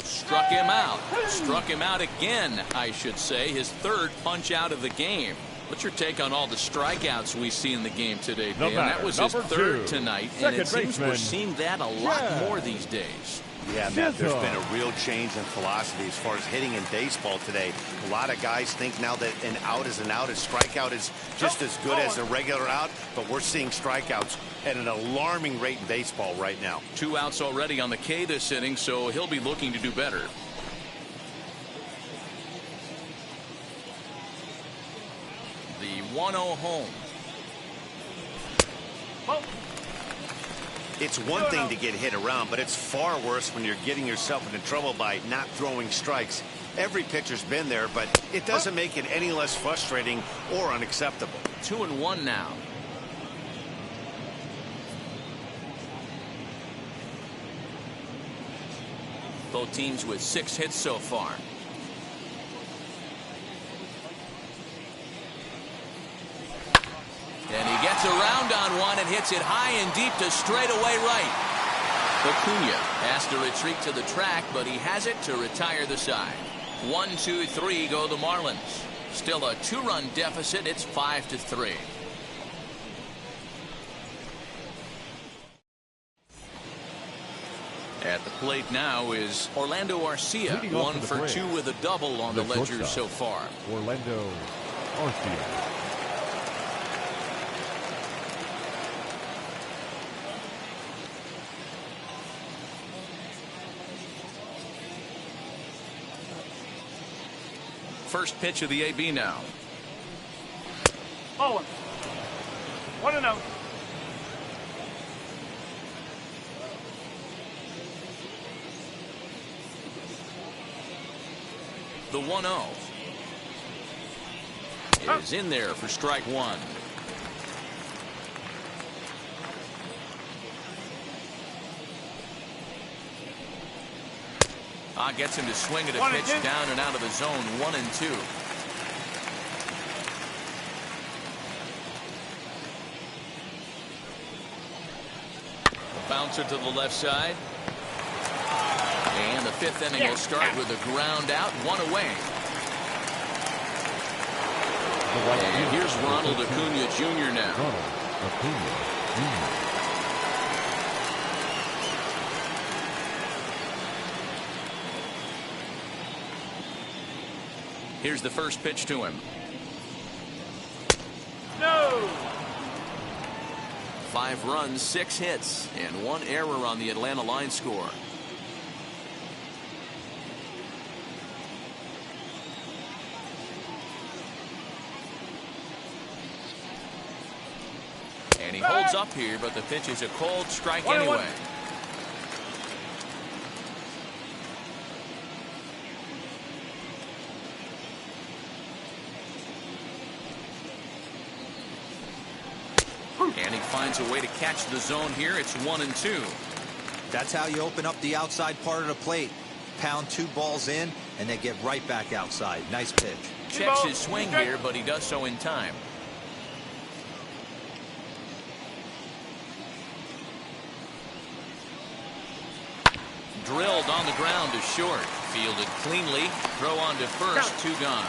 Struck him out. Struck him out again, I should say. His third punch out of the game. What's your take on all the strikeouts we see in the game today, Dan? That was his third tonight, and it seems we're seeing that a lot more these days. Yeah, Matt, there's been a real change in philosophy as far as hitting in baseball today. A lot of guys think now that an out is an out. A strikeout is just as good as a regular out, but we're seeing strikeouts at an alarming rate in baseball right now. 2 outs already on the K this inning, so he'll be looking to do better. The 1-0 home. It's one thing to get hit around, but it's far worse when you're getting yourself into trouble by not throwing strikes. Every pitcher's been there, but it doesn't make it any less frustrating or unacceptable. 2-1 now. Both teams with 6 hits so far. And he gets around on one and hits it high and deep to straightaway right. Acuna has to retreat to the track, but he has it to retire the side. 1, 2, 3 go the Marlins. Still a 2-run deficit. It's 5-3. At the plate now is Orlando Arcia, 1 for 2 with a double on the ledger so far. Orlando Arcia. First pitch of the AB now. 0-1. 1-0. The 1-0 is in there for strike one. Gets him to swing at a pitch down and out of the zone. 1-2. A bouncer to the left side. And the 5th inning will start with a ground out, 1 away. And here's Ronald Acuna Jr. now. Acuna Jr. Here's the first pitch to him. No. 5 runs, 6 hits, and 1 error on the Atlanta line score. And he holds up here, but the pitch is a cold strike anyway. And he finds a way to catch the zone here. It's 1-2. That's how you open up the outside part of the plate. Pound 2 balls in, and they get right back outside. Nice pitch. Checks his swing here, but he does so in time. Drilled on the ground to short. Fielded cleanly. Throw on to first. 2 gone.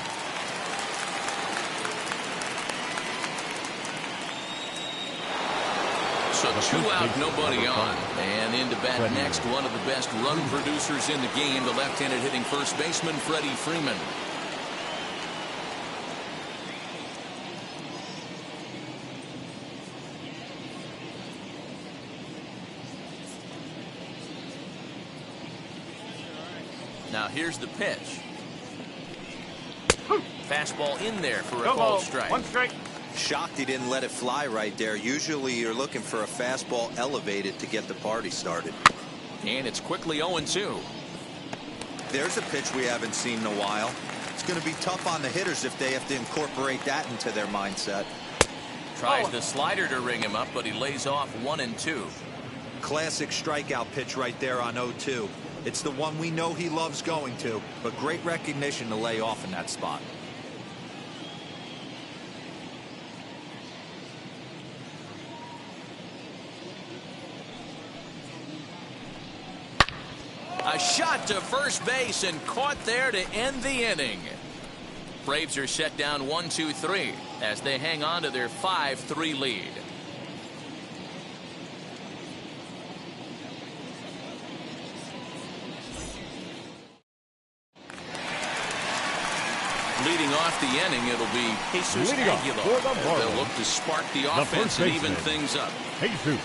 So 2 out, nobody on. And into bat next, one of the best run producers in the game, the left-handed hitting first baseman, Freddie Freeman. Now here's the pitch. Fastball in there for a called strike. 1 strike. Shocked he didn't let it fly right there. Usually you're looking for a fastball elevated to get the party started. And it's quickly 0-2. There's a pitch we haven't seen in a while. It's going to be tough on the hitters if they have to incorporate that into their mindset. Tries the slider to ring him up, but he lays off 1-2. Classic strikeout pitch right there on 0-2. It's the one we know he loves going to, but great recognition to lay off in that spot. A shot to first base and caught there to end the inning. Braves are set down 1-2-3 as they hang on to their 5-3 lead. Leading off the inning, it'll be Jesus Aguilar. They'll look to spark the offense and even things up. Jesus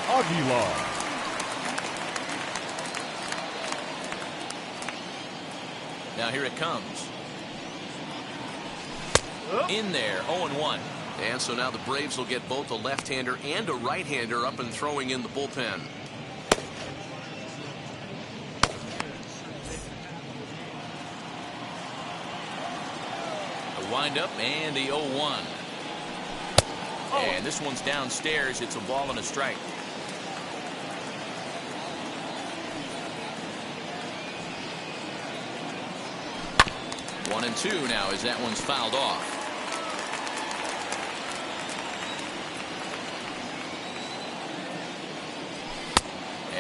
Aguilar. Now here it comes. In there, 0-1. And so now the Braves will get both a left-hander and a right-hander up and throwing in the bullpen. A windup and the 0-1. And this one's downstairs. It's a ball and a strike. One and two now as that one's fouled off.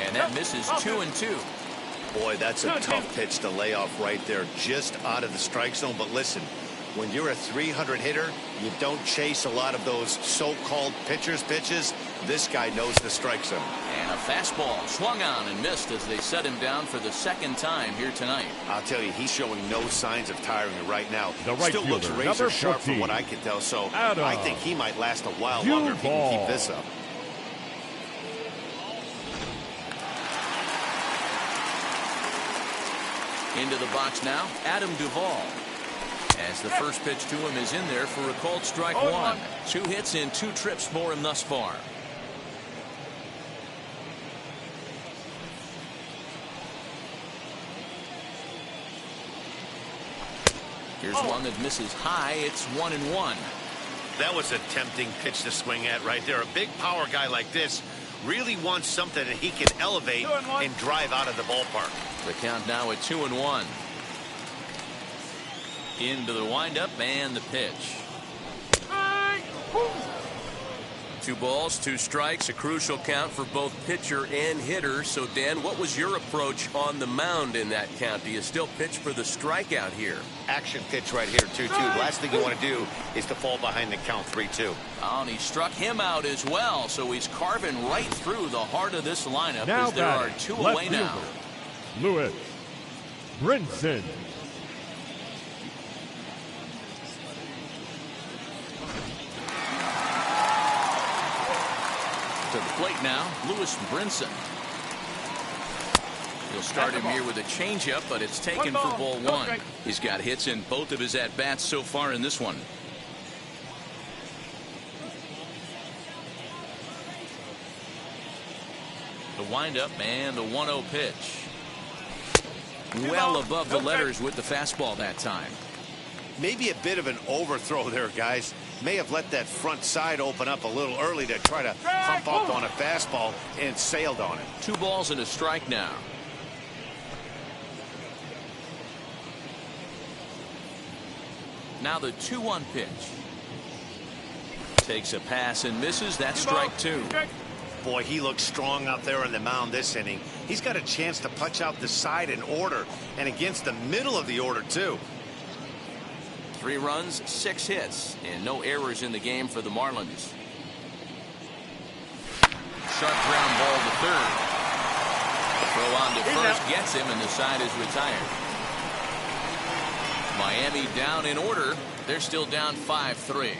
And that misses 2-2. Boy, that's a tough pitch to lay off right there, just out of the strike zone. But listen, when you're a 300 hitter, you don't chase a lot of those so-called pitchers' pitches. This guy knows the strike zone. And a fastball swung on and missed as they set him down for the second time here tonight. I'll tell you, he's showing no signs of tiring right now. The right Still looks fielder, razor number sharp 14, from what I can tell, so Adam I think he might last a while longer if he can keep this up. Into the box now, Adam Duvall. As the first pitch to him is in there for a called strike one. 2 hits in 2 trips for him thus far. Here's one that misses high. It's 1-1. That was a tempting pitch to swing at right there. A big power guy like this really wants something that he can elevate and drive out of the ballpark. The count now at 2-1. Into the windup and the pitch. 2 balls, 2 strikes, a crucial count for both pitcher and hitter. So, Dan, what was your approach on the mound in that count? Do you still pitch for the strikeout here? Action pitch right here, 2-2. Last thing you want to do is to fall behind the count 3-2. Oh, and he struck him out as well. So he's carving right through the heart of this lineup Now as there are 2 away now. Lewis Brinson. To the plate now, Lewis Brinson. He'll start him here with a changeup, but it's taken for ball 1. He's got hits in both of his at-bats so far in this one. The windup and the 1-0 pitch. Well above the letters with the fastball that time. Maybe a bit of an overthrow there, guys. May have let that front side open up a little early to try to pump up on a fastball and sailed on it. 2 balls and a strike now. Now the 2-1 pitch. Takes a pass and misses. That's strike 2. Boy, he looks strong out there on the mound this inning. He's got a chance to punch out the side in order and against the middle of the order, too. 3 runs, 6 hits, and no errors in the game for the Marlins. Sharp ground ball to third. Throw on to first gets him, and the side is retired. Miami down in order. They're still down 5-3.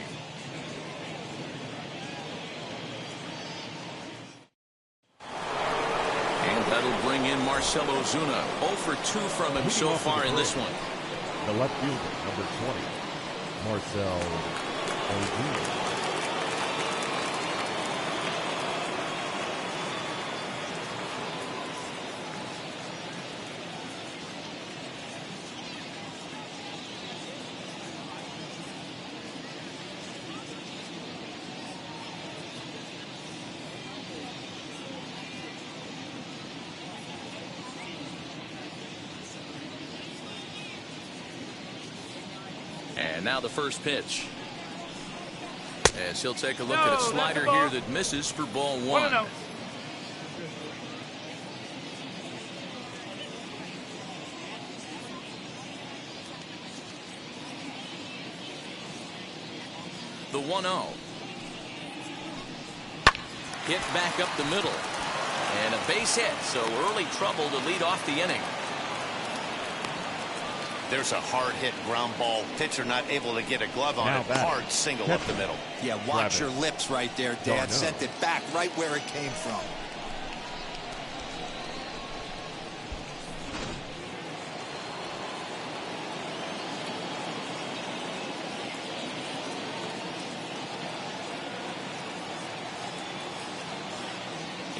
And that'll bring in Marcell Ozuna. 0 for 2 from him so far in this one. The left fielder, number 20, Marcell Ozuna. And now the first pitch. As he'll take a look at a slider here that misses for ball one. 1-0. The 1-0. Hit back up the middle. And a base hit, so early trouble to lead off the inning. There's a hard hit ground ball. Pitcher not able to get a glove on it. Hard single up the middle. Yeah, watch your lips right there, Dad. Sent it back right where it came from.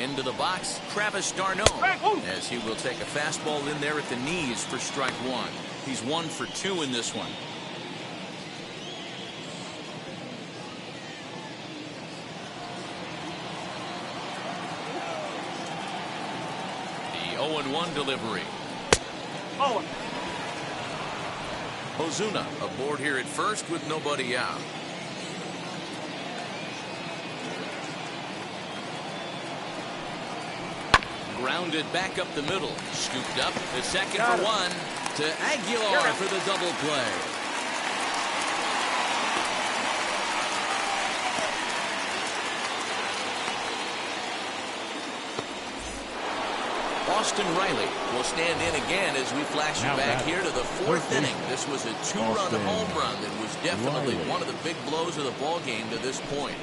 Into the box, Travis d'Arnaud, as he will take a fastball in there at the knees for strike one. He's 1 for 2 in this one. The 0-1 delivery. Ozuna aboard here at first with nobody out. Grounded back up the middle. Scooped up the second for one to Aguilar for the double play. Austin Riley will stand in again as we flash you back here to the fourth inning. This was a two-run home run that was definitely one of the big blows of the ball game to this point.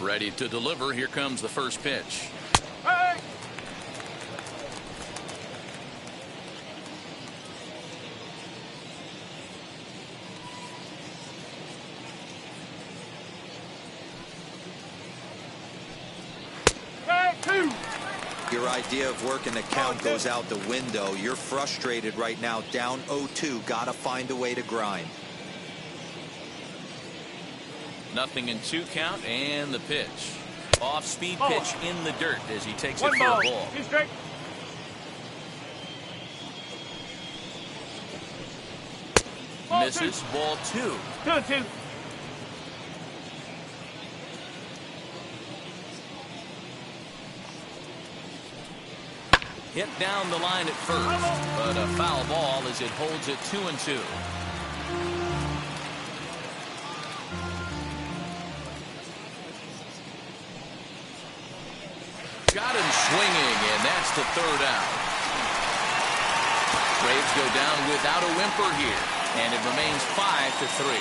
Ready to deliver. Here comes the first pitch. Hey! Hey, 2. Your idea of working the count goes out the window. You're frustrated right now, down 0-2. Gotta find a way to grind. Nothing in 2 count, and the pitch. Off speed pitch in the dirt as he takes it for a ball. Misses. Ball 2. 2-2. Hit down the line at first, but a foul ball as it holds it 2-2. Got him swinging, and that's the third out. Braves go down without a whimper here, and it remains 5-3.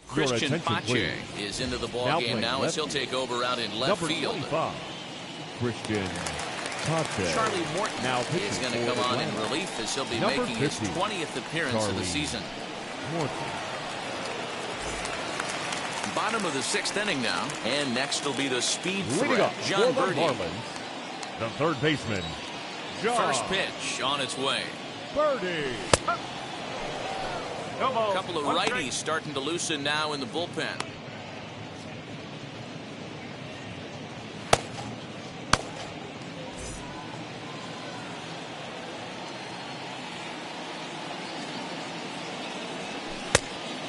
Christian Pache is into the ball game now as he'll take over out in left field. Christian Pache. Charlie Morton now is going to come on in relief as he'll be making his 20th appearance of the season. Morton. Bottom of the 6th inning now, and next will be the speed threat, John Birdie. Marlins, the third baseman, John First pitch on its way. Birdie. A couple of righties starting to loosen now in the bullpen.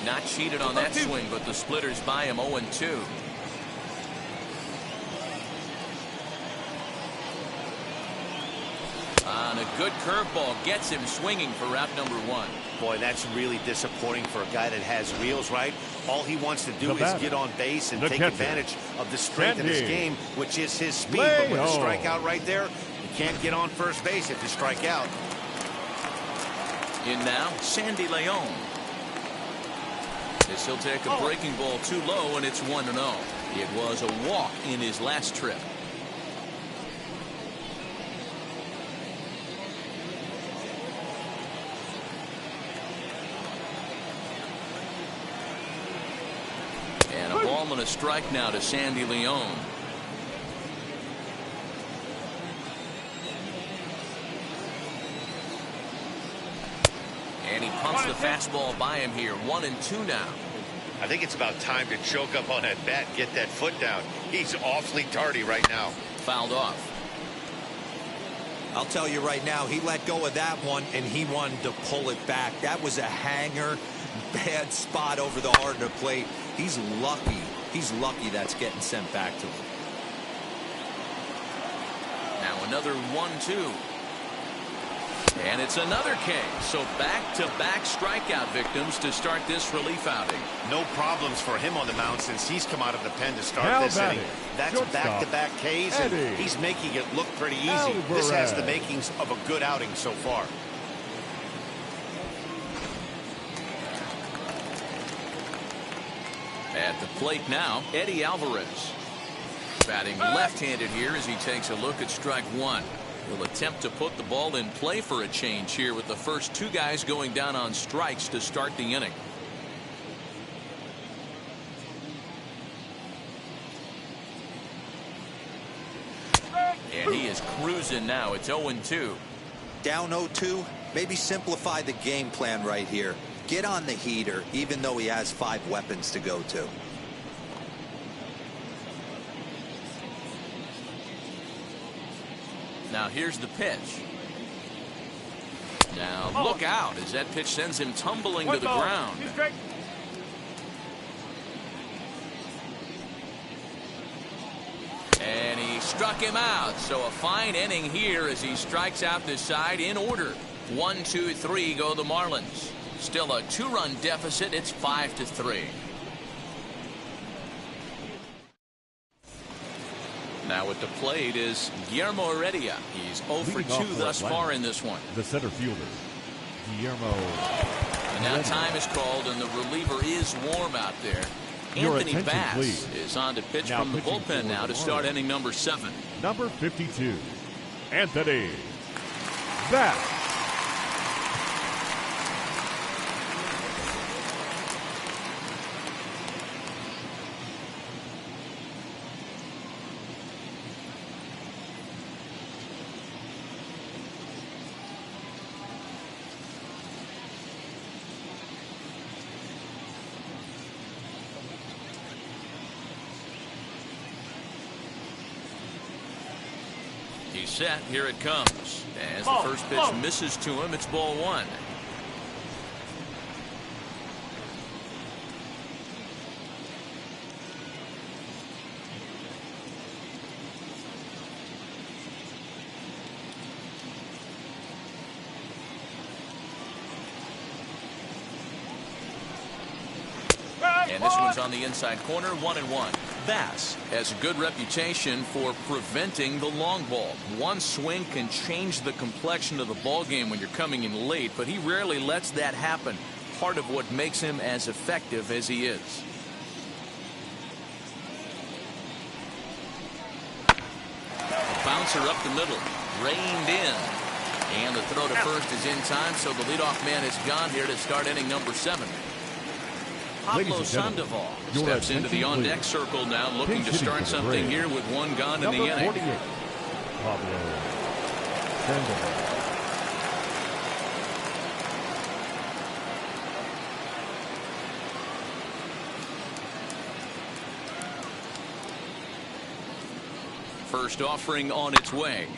Not cheated on that swing, but the splitters by him 0-2. On a good curveball, gets him swinging for route number 1. Boy, that's really disappointing for a guy that has wheels, right? All he wants to do is get on base and take advantage of the strength of his game, which is his speed. But with a strikeout right there, you can't get on first base if you strike out. In now, Sandy Leon. As he'll take a breaking ball too low, and it's 1-0. It was a walk in his last trip. And a ball and a strike now to Sandy Leon. And he pumps the fastball by him here. 1-2 now. I think it's about time to choke up on that bat and get that foot down. He's awfully tardy right now. Fouled off. I'll tell you right now, he let go of that one, and he wanted to pull it back. That was a hanger, bad spot over the heart of the plate. He's lucky. He's lucky that's getting sent back to him. Now another 1-2. And it's another K. So back-to-back strikeout victims to start this relief outing. No problems for him on the mound since he's come out of the pen to start this inning. That's back-to-back Ks, and he's making it look pretty easy. This has the makings of a good outing so far. At the plate now, Eddie Alvarez. Batting left-handed here as he takes a look at strike one. He'll attempt to put the ball in play for a change here with the first two guys going down on strikes to start the inning. And he is cruising now. It's 0-2. Down 0-2. Maybe simplify the game plan right here. Get on the heater, even though he has 5 weapons to go to. Now here's the pitch. Now look out as that pitch sends him tumbling to the ground. And he struck him out. So a fine inning here as he strikes out this side in order. 1, 2, 3 go the Marlins. Still a 2-run deficit. It's 5-3. Now at the plate is Guillermo Heredia. He's 0 for 2 thus far in this one. The center fielder, Guillermo. And now time is called, and the reliever is warm out there. Anthony Bass is on to pitch from the bullpen now to start inning number 7. Number 52, Anthony Bass. He's set. Here it comes. As the first pitch misses to him, it's ball 1. And this one's on the inside corner, 1-1. Bass has a good reputation for preventing the long ball. One swing can change the complexion of the ball game when you're coming in late, but he rarely lets that happen. Part of what makes him as effective as he is. Bouncer up the middle, reined in. And the throw to first is in time, so the leadoff man is gone here to start inning number 7. Pablo Sandoval steps into the on-deck circle now, looking to start something here with 1 gone in the inning. Pablo Sandoval. First offering on its way.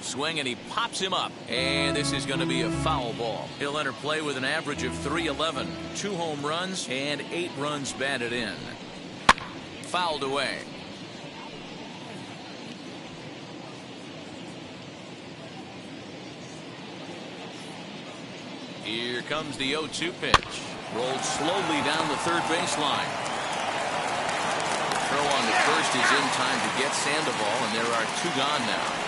Swing, and he pops him up. And this is going to be a foul ball. He'll enter play with an average of .311. 2 home runs and 8 runs batted in. Fouled away. Here comes the 0-2 pitch. Rolled slowly down the third baseline. Throw on the first is in time to get Sandoval, and there are 2 gone now.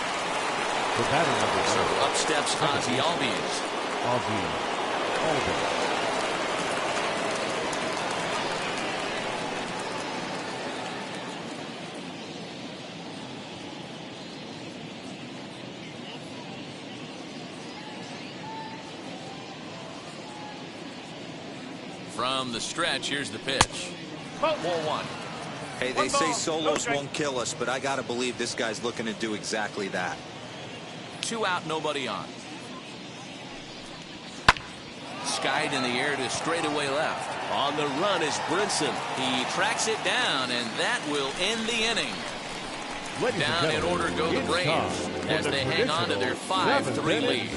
The batter number so up steps Ozzie Albies. From the stretch, here's the pitch. Ball one. Hey, they say solos won't kill us, but I got to believe this guy's looking to do exactly that. 2 out, nobody on. Skied in the air to straightaway left. On the run is Brinson. He tracks it down, and that will end the inning. Down in order go the Braves as they hang on to their 5-3 lead.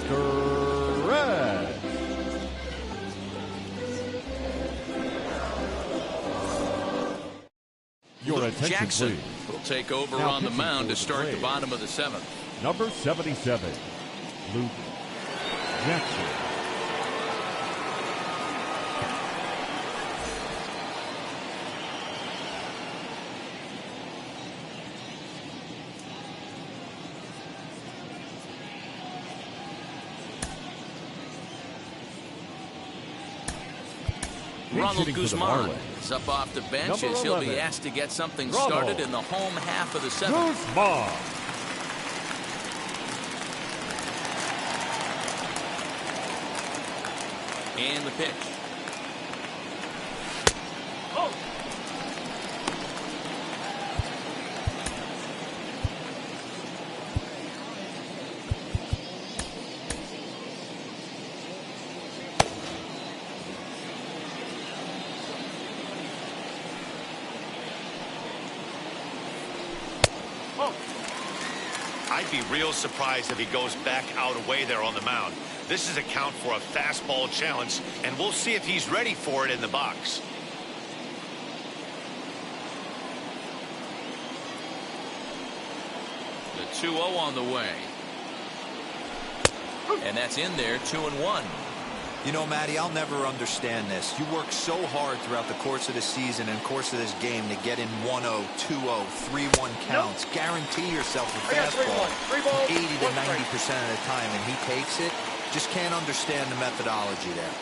Your attention, Jackson please. will take over Now on the pitching mound for to the start the Braves. bottom of the 7th. Number 77, Luke Jackson. Ronald hitting for the Guzman Marlins. is up off the bench Number as he'll be 11, asked to get something Ronald started in the home half of the 7th. Guzman. And the pitch. Oh. I'd be real surprised if he goes back out away there on the mound. This is a count for a fastball challenge, and we'll see if he's ready for it in the box. The 2-0 on the way. And that's in there, 2-1. You know, Matty, I'll never understand this. You work so hard throughout the course of the season and course of this game to get in 1-0, 2-0, 3-1 counts. Nope. Guarantee yourself a fastball 80 to 90% of the time, and he takes it. Just can't understand the methodology there.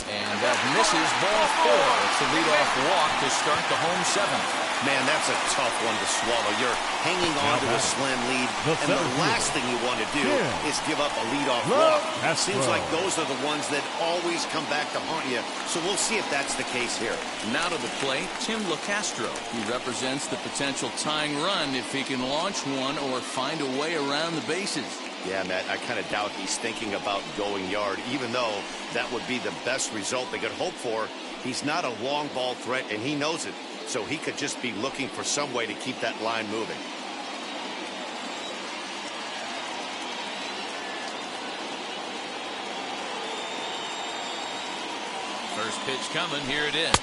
And that misses ball 4. It's a leadoff walk to start the home 7th. Man, that's a tough one to swallow. You're hanging on to a slim lead, and the last thing you want to do is give up a leadoff walk. Seems like those are the ones that always come back to haunt you, so we'll see if that's the case here. Now to the plate, Tim LaCastro. He represents the potential tying run if he can launch one or find a way around the bases. Yeah, Matt, I kind of doubt he's thinking about going yard, even though that would be the best result they could hope for. He's not a long ball threat, and he knows it. So he could just be looking for some way to keep that line moving. First pitch coming. Here it is.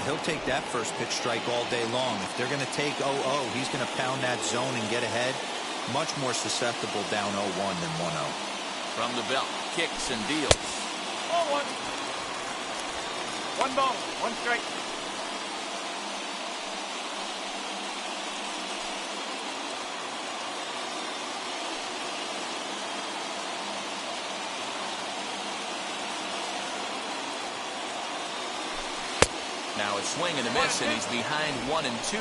He'll take that first pitch strike all day long. If they're going to take 0-0, he's going to pound that zone and get ahead. Much more susceptible down 0-1 than 1-0. From the belt, kicks and deals. Ball one. 1 ball, 1 strike. Now a swing and a miss, and he's behind 1-2.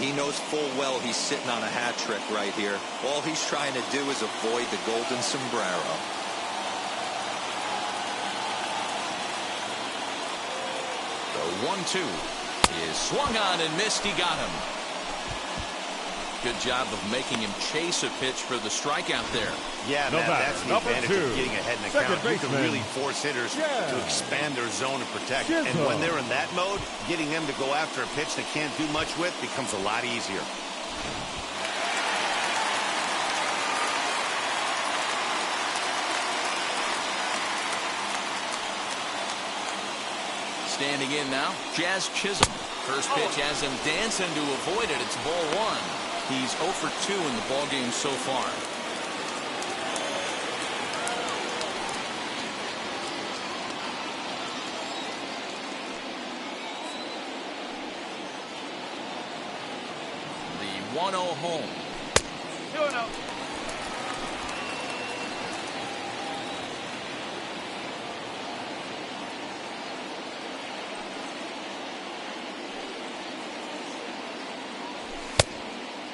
He knows full well he's sitting on a hat trick right here. All he's trying to do is avoid the golden sombrero. The 1-2 is swung on and missed. He got him. Good job of making him chase a pitch for the strikeout there. Yeah, Matt, that's the advantage of getting ahead in the count. You can really force hitters to expand their zone and protect. And when they're in that mode, getting them to go after a pitch they can't do much with becomes a lot easier. Standing in now, Jazz Chisholm. First pitch has him dancing to avoid it. It's ball 1. He's 0 for 2 in the ballgame so far. The 1-0 home. 2-0.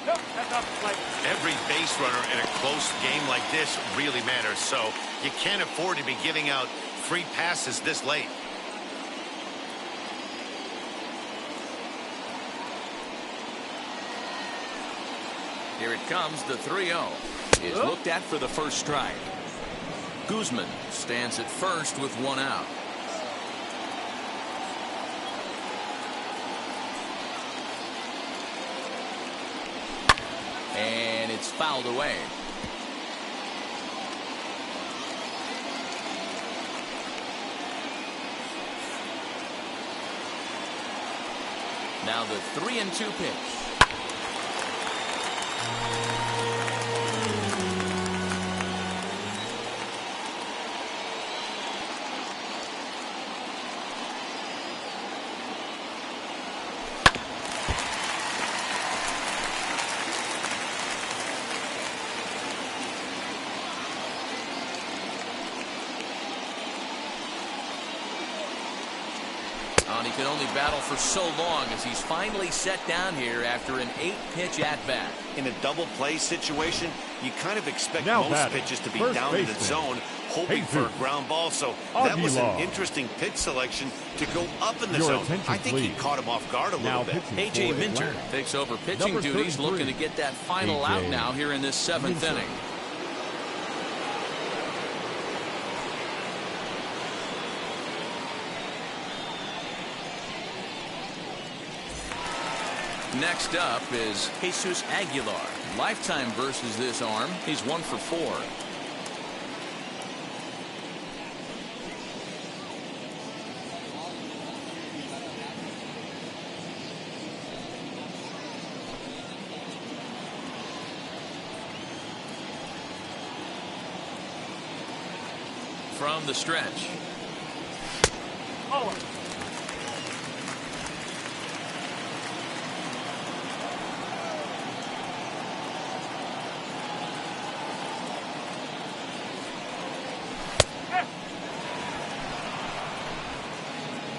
Nope, That's off the plate. Every base runner in a close game like this really matters, so you can't afford to be giving out free passes this late. Here it comes, the 3-0 is looked at for the first strike. Guzman stands at first with one out. And it's fouled away. Now the 3-2 pitch. He can only battle for so long as he's finally set down here after an 8-pitch at-bat. In a double play situation, you kind of expect now most pitches to be down in the zone, hoping for a ground ball. So that was an interesting pitch selection to go up in the zone. I think he caught him off guard a little bit. A.J. Minter takes over pitching duties, looking to get that final out now here in this 7th inning. Next up is Jesus Aguilar. Lifetime versus this arm. He's 1 for 4. From the stretch. Oh.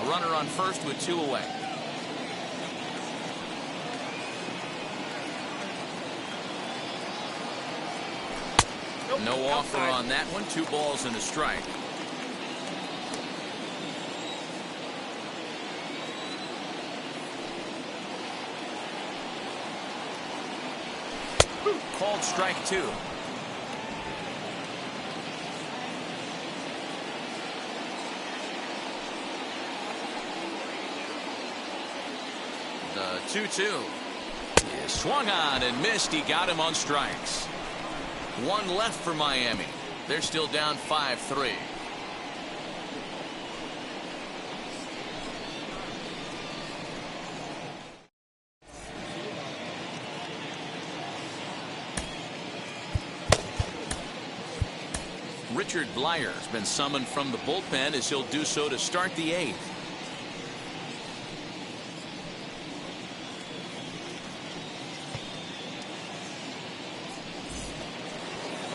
Runner on first with 2 away. No offer on that one. 2 balls and a strike. Called strike 2. The 2-2 is swung on and missed. He got him on strikes. 1 left for Miami. They're still down 5-3. Richard Blyer has been summoned from the bullpen as he'll do so to start the 8th.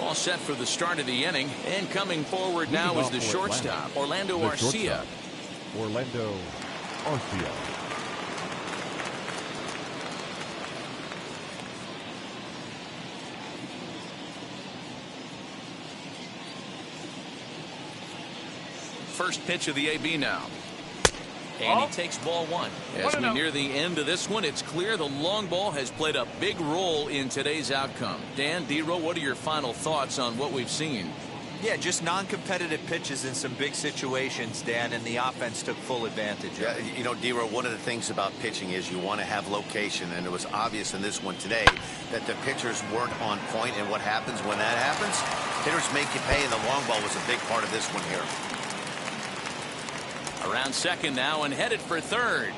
All set for the start of the inning, and coming forward now is the shortstop, Orlando Arcia. Orlando Arcia. First pitch of the AB now. And he takes ball 1. As we near the end of this one, it's clear the long ball has played a big role in today's outcome. Dan, D-Row, what are your final thoughts on what we've seen? Yeah, just non-competitive pitches in some big situations, Dan, and the offense took full advantage. Yeah, you know, D-Row, one of the things about pitching is you want to have location, and it was obvious in this one today that the pitchers weren't on point, and what happens when that happens? Hitters make you pay, and the long ball was a big part of this one here. Around second now and headed for third.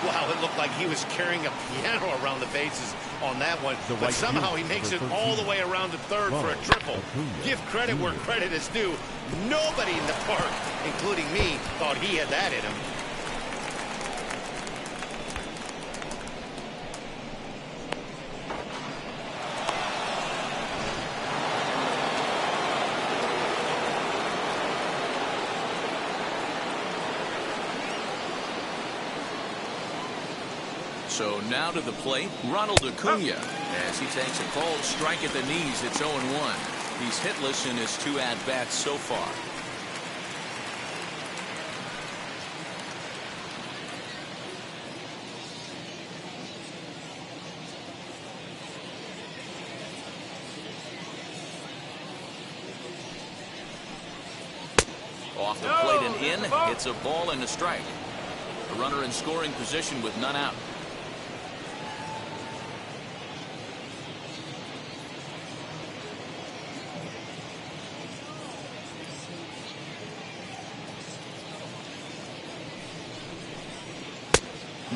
Wow, it looked like he was carrying a piano around the bases on that one, but somehow he makes it all the way around to third for a triple. Give credit where credit is due. Nobody in the park, including me, thought he had that in him. So now to the plate, Ronald Acuna, as he takes a cold strike at the knees. It's 0-1. He's hitless in his 2 at-bats so far. Off the plate and in. It's a ball and a strike. A runner in scoring position with none out.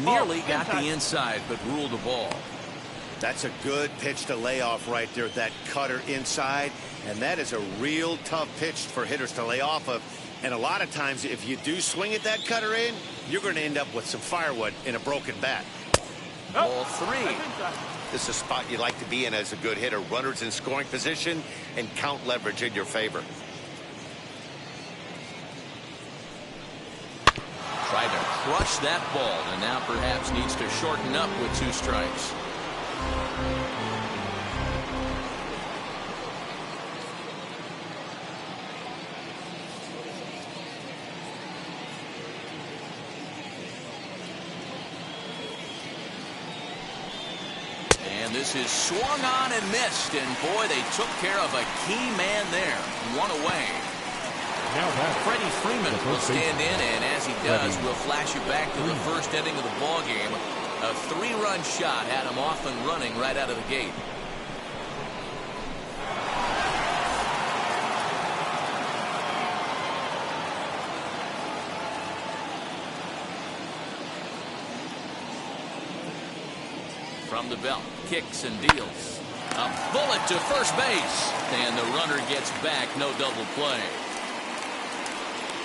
Nearly got the inside, but ruled a ball. That's a good pitch to lay off right there, that cutter inside. And that is a real tough pitch for hitters to lay off of. And a lot of times, if you do swing at that cutter in, you're going to end up with some firewood in a broken bat. Ball 3. This is a spot you like to be in as a good hitter. Runners in scoring position and count leverage in your favor. Tried to crush that ball, and now perhaps needs to shorten up with 2 strikes. And this is swung on and missed, and boy, they took care of a key man there. 1 away. Now Freddie Freeman will stand in, and as he does, we'll flash you back to the first inning of the ball game. A 3-run shot had him off and running right out of the gate. From the belt, kicks and deals. A bullet to first base, and the runner gets back. No double play.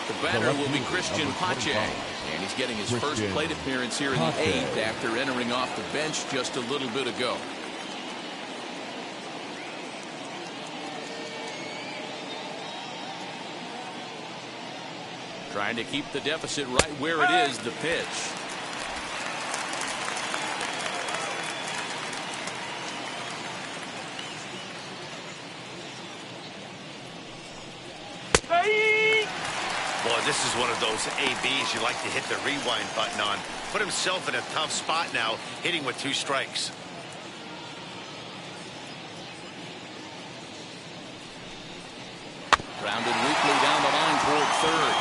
The batter will be Christian Pache, and he's getting his first plate appearance here in the 8th after entering off the bench just a little bit ago. Trying to keep the deficit right where it is. The pitch. Boy, this is one of those ABs you like to hit the rewind button on. Put himself in a tough spot now, hitting with 2 strikes. Grounded weakly down the line toward third.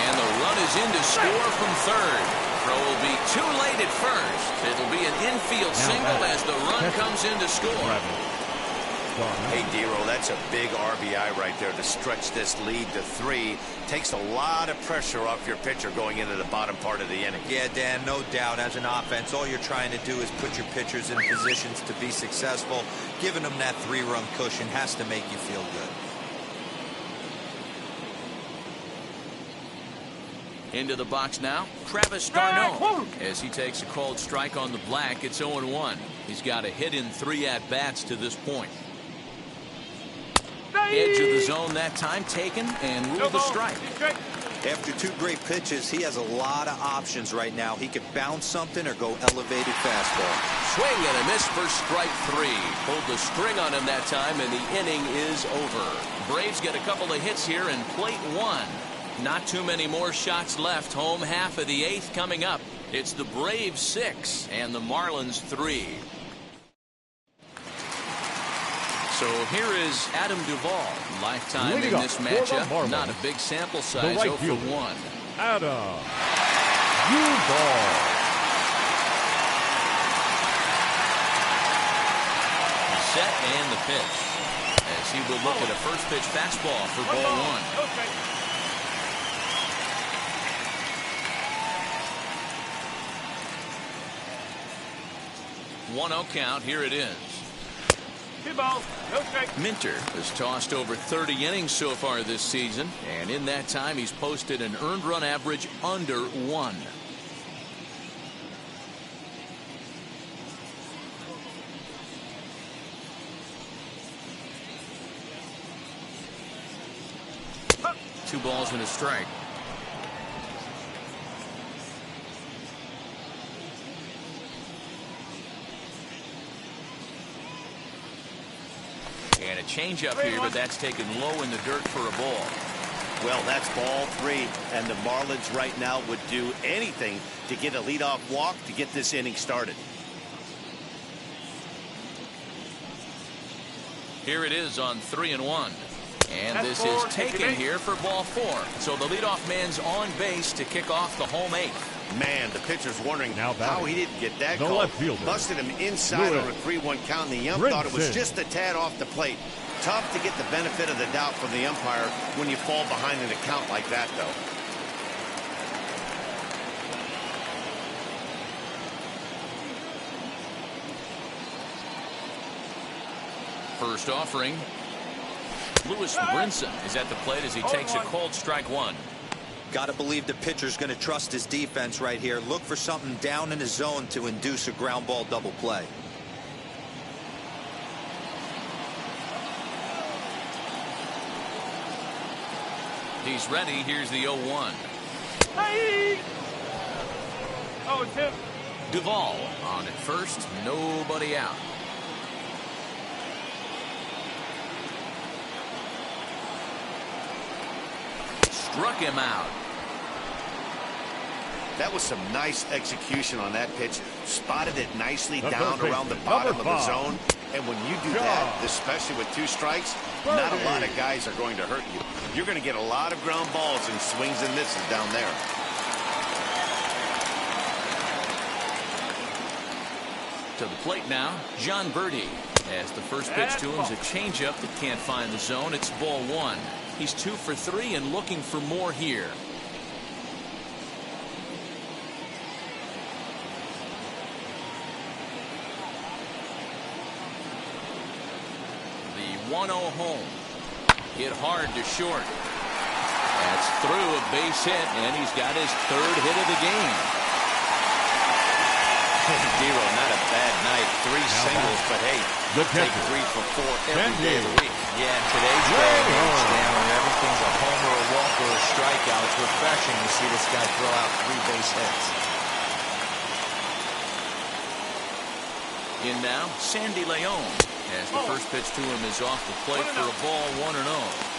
And the run is in to score from third. Throw will be too late at first. It'll be an infield single as the run comes in to score. Hey, Dero, that's a big RBI right there to stretch this lead to 3. Takes a lot of pressure off your pitcher going into the bottom part of the inning. Yeah, Dan, no doubt. As an offense, all you're trying to do is put your pitchers in positions to be successful. Giving them that 3-run cushion has to make you feel good. Into the box now, Travis d'Arnaud. As he takes a called strike on the black, it's 0-1. He's got a hit in 3 at-bats to this point. Edge of the zone that time taken and ruled the strike. After 2 great pitches, he has a lot of options right now. He could bounce something or go elevated fastball. Swing and a miss for strike 3. Pulled the string on him that time, and the inning is over. Braves get a couple of hits here in plate 1. Not too many more shots left. Home half of the 8th coming up. It's the Braves 6 and the Marlins 3. So here is Adam Duvall. Lifetime in this matchup. Not a big sample size. 0 for 1. Adam Duvall. Set and the pitch. As he will look at a first pitch fastball for ball 1. 1-0 count. Here it is. 2 balls, no strike. Minter has tossed over 30 innings so far this season, and in that time he's posted an earned run average under 1. Two balls and a strike. changeup here, but that's taken low in the dirt for a ball. Well, that's ball 3, and the Marlins right now would do anything to get a leadoff walk to get this inning started. Here it is on 3-1. And this is taken here for ball 4. So the leadoff man's on base to kick off the home 8th. Man, the pitcher's wondering how he didn't get that the call. left fielder. Busted him inside on a 3-1 count, and the ump thought it was just a tad off the plate. Tough to get the benefit of the doubt from the umpire when you fall behind in a count like that, though. First offering. Lewis Brinson is at the plate as he takes a cold strike 1. Got to believe the pitcher's going to trust his defense right here. Look for something down in his zone to induce a ground ball double play. He's ready. Here's the 0-1. Hey! Oh, it's him. Duvall on at first. Nobody out. Struck him out. That was some nice execution on that pitch. Spotted it nicely down around the bottom of the zone. And when you do that, especially with 2 strikes, not a lot of guys are going to hurt you. You're going to get a lot of ground balls and swings and misses down there. To the plate now, John Birdie. As the first pitch to him is a changeup that can't find the zone. It's ball 1. He's 2 for 3 and looking for more here. The 1-0 home. Hit hard to short. That's through a base hit, and he's got his 3rd hit of the game. Dero, not a bad night. 3 singles, but hey, take 3 for 4 every day of the week. Yeah, today's day down and everything's a homer, a walk, or a strikeout. It's refreshing to see this guy throw out 3 base hits. In now, Sandy Leon, as the first pitch to him is off the plate for a ball 1-0.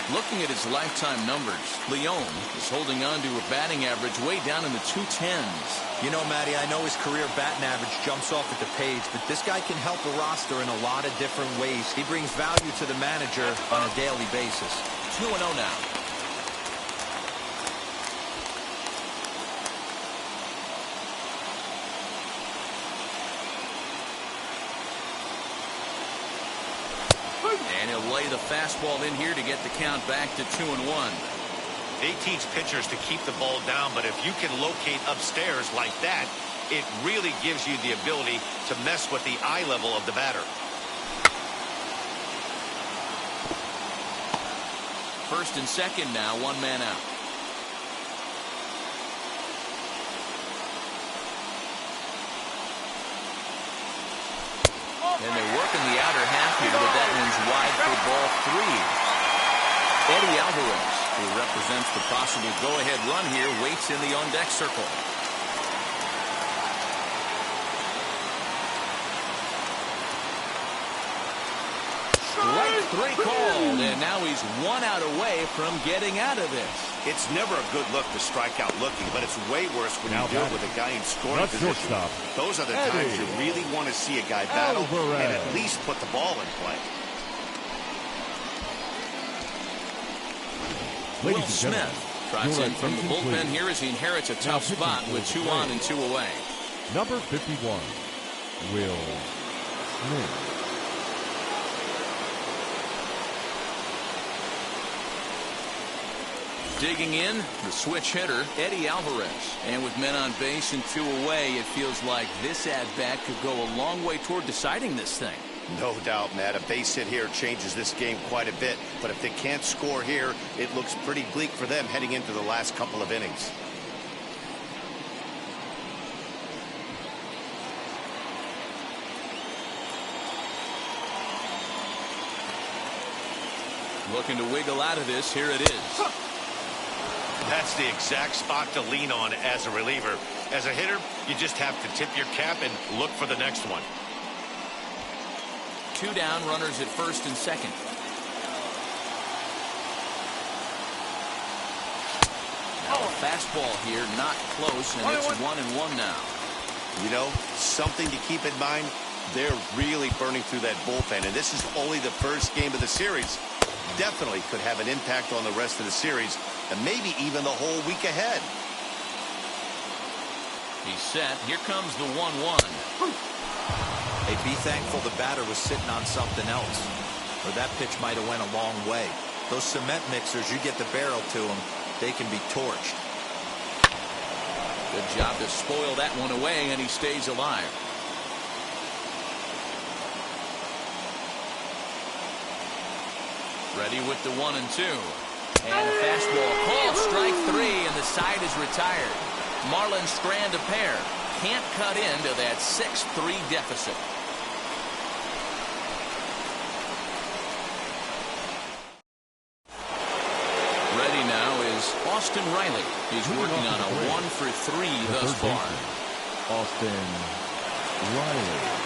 Looking at his lifetime numbers, Leon is holding on to a batting average way down in the 210s. You know, Matty, I know his career batting average jumps off at the page, but this guy can help a roster in a lot of different ways. He brings value to the manager on a daily basis. 2-0 now. And he'll lay the fastball in here to get the count back to 2-1. They teach pitchers to keep the ball down, but if you can locate upstairs like that, it really gives you the ability to mess with the eye level of the batter. First and second now, 1 man out. And they're working the outer half here, but that one's wide for ball 3. Eddie Alvarez, who represents the possible go-ahead run here, waits in the on-deck circle. Strike 3 called, and now he's 1 out away from getting out of this. It's never a good look to strike out looking, but it's way worse when you deal with a guy in scoring position. Those are the times you really want to see a guy battle and at least put the ball in play. Will Smith trots in from the bullpen here as he inherits a tough spot with 2 on and 2 away. Number 51, Will Smith. Digging in, the switch hitter, Eddie Alvarez. And with men on base and 2 away, it feels like this at-bat could go a long way toward deciding this thing. No doubt, Matt. A base hit here changes this game quite a bit. But if they can't score here, it looks pretty bleak for them heading into the last couple of innings. Looking to wiggle out of this. Here it is. That's the exact spot to lean on as a reliever. As a hitter, you just have to tip your cap and look for the next one. 2 down, runners at first and second. fastball here, not close, and it's 1-1 now. You know, something to keep in mind, they're really burning through that bullpen, and this is only the first game of the series. Definitely could have an impact on the rest of the series, and maybe even the whole week ahead. He's set. Here comes the 1-1. Hey, be thankful the batter was sitting on something else, or that pitch might have went a long way. Those cement mixers, you get the barrel to them, they can be torched. Good job to spoil that one away, and he stays alive. Ready with the 1-2. And a fastball called strike 3, and the side is retired. Marlins strand a pair. Can't cut into that 6-3 deficit. Ready now is Austin Riley. He's working on a 1-for-3 thus far. Austin Riley.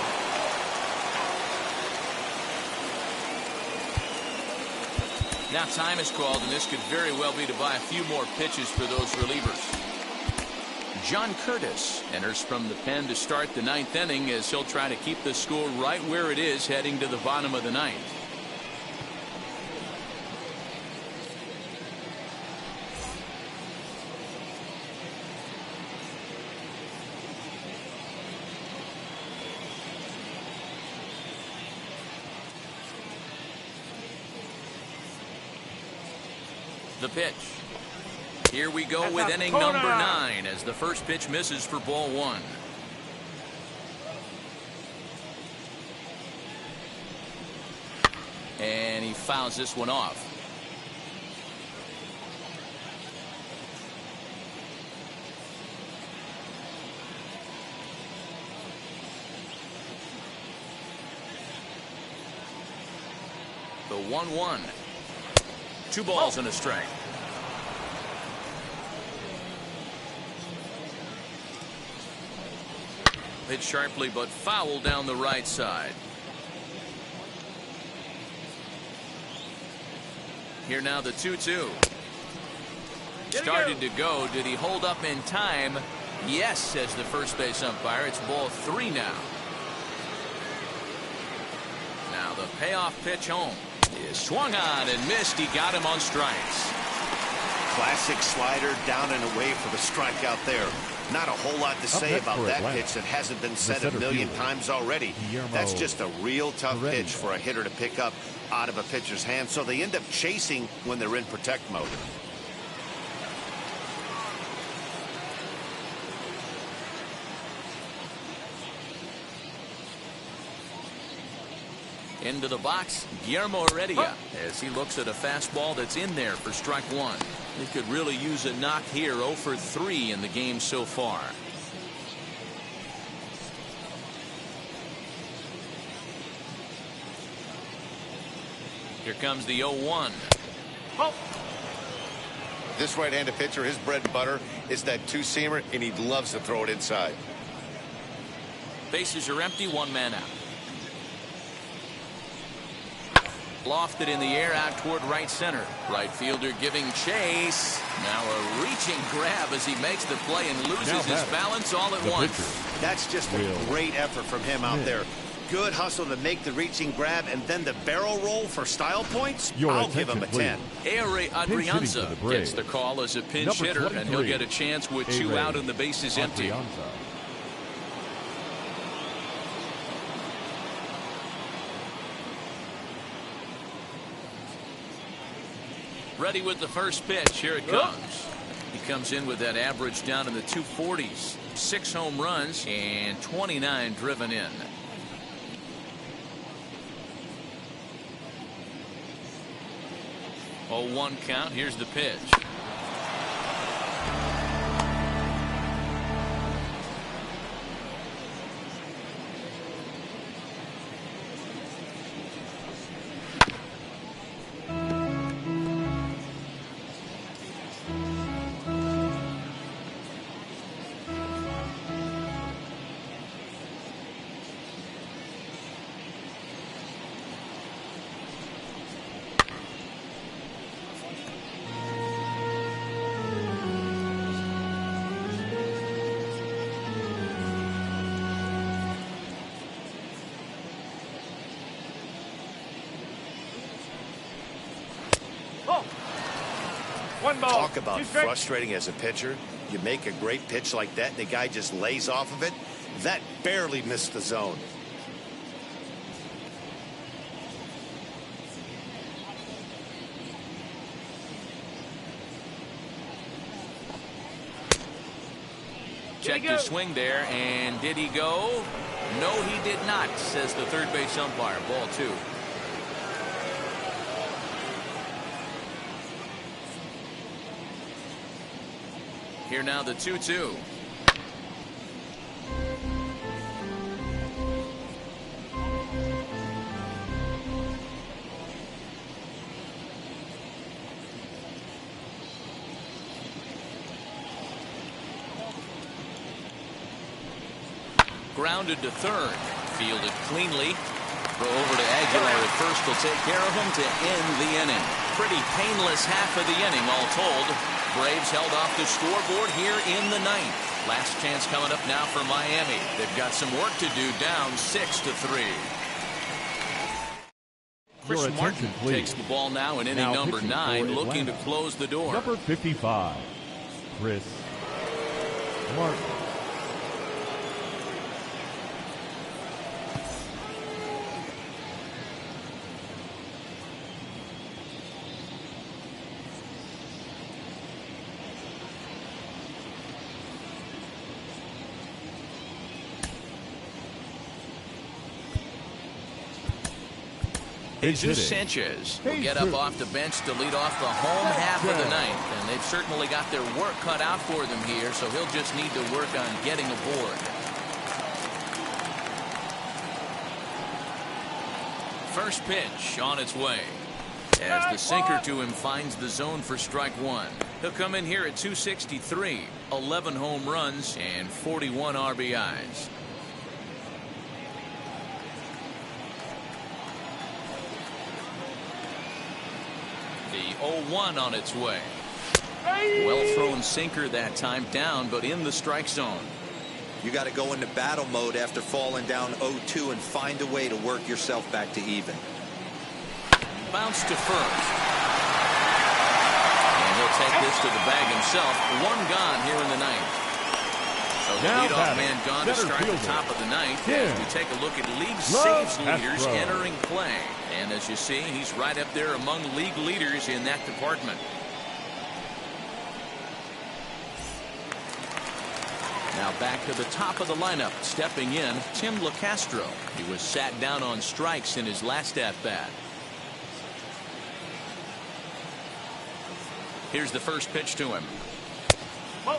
Now time is called, and this could very well be to buy a few more pitches for those relievers. John Curtis enters from the pen to start the 9th inning, as he'll try to keep the score right where it is heading to the bottom of the 9th. The pitch. Here we go with inning number 9 as the first pitch misses for ball 1. And he fouls this one off. The 1-1. 2 balls and a strike. Hit sharply but foul down the right side. Here now the 2-2. Started to go. Did he hold up in time? Yes, says the first base umpire. It's ball 3 now. Now the payoff pitch home. Is swung on and missed. He got him on strikes. Classic slider down and away for the strikeout there. Not a whole lot to say about that pitch that hasn't been said a million times already. That's just a real tough pitch for a hitter to pick up out of a pitcher's hand, so they end up chasing when they're in protect mode. Into the box, Guillermo Heredia, as he looks at a fastball that's in there for strike 1. He could really use a knock here. 0 for 3 in the game so far. Here comes the 0-1. This right-handed pitcher, his bread and butter is that two-seamer, and he loves to throw it inside. Bases are empty, 1 man out. Lofted in the air out toward right center. Right fielder giving chase. Now a reaching grab as he makes the play and loses his balance all at once. That's just a great effort from him out there. Good hustle to make the reaching grab, and then the barrel roll for style points. I'll give him a 10. Ehire Adrianza gets the call as a pinch hitter, and he'll get a chance with 2 out and the bases empty. Ready with the first pitch. Here it comes. He comes in with that average down in the 240s. 6 home runs and 29 driven in. 0-1 count. Here's the pitch. 1 ball. Talk about 2 strikes. frustrating as a pitcher. You make a great pitch like that, and the guy just lays off of it. That barely missed the zone. Checked his swing there, and did he go? No, he did not, says the third base umpire. Ball 2. Here now the 2-2. Grounded to third. Fielded cleanly. Throw over to Aguilar at first. Will take care of him to end the inning. Pretty painless half of the inning, all told. Braves held off the scoreboard here in the 9th. Last chance coming up now for Miami. They've got some work to do, down 6-3. Chris Martin takes the ball now in inning number 9, looking to close the door. Number 55, Chris Martin. Jesus Sanchez will get up off the bench to lead off the home half of the 9th. And they've certainly got their work cut out for them here, so he'll just need to work on getting aboard. First pitch on its way. As the sinker to him finds the zone for strike 1. He'll come in here at 263, 11 home runs, and 41 RBIs. The 0-1 on its way. Well thrown sinker that time, down but in the strike zone. You got to go into battle mode after falling down 0-2 and find a way to work yourself back to even. Bounce to first. And he'll take this to the bag himself. 1 gone here in the 9th. So the leadoff man gone to start the top of the 9th. As we take a look at league saves leaders entering play. And as you see, he's right up there among league leaders in that department. Now back to the top of the lineup. Stepping in, Tim LeCastro. He was sat down on strikes in his last at-bat. Here's the first pitch to him. Whoa.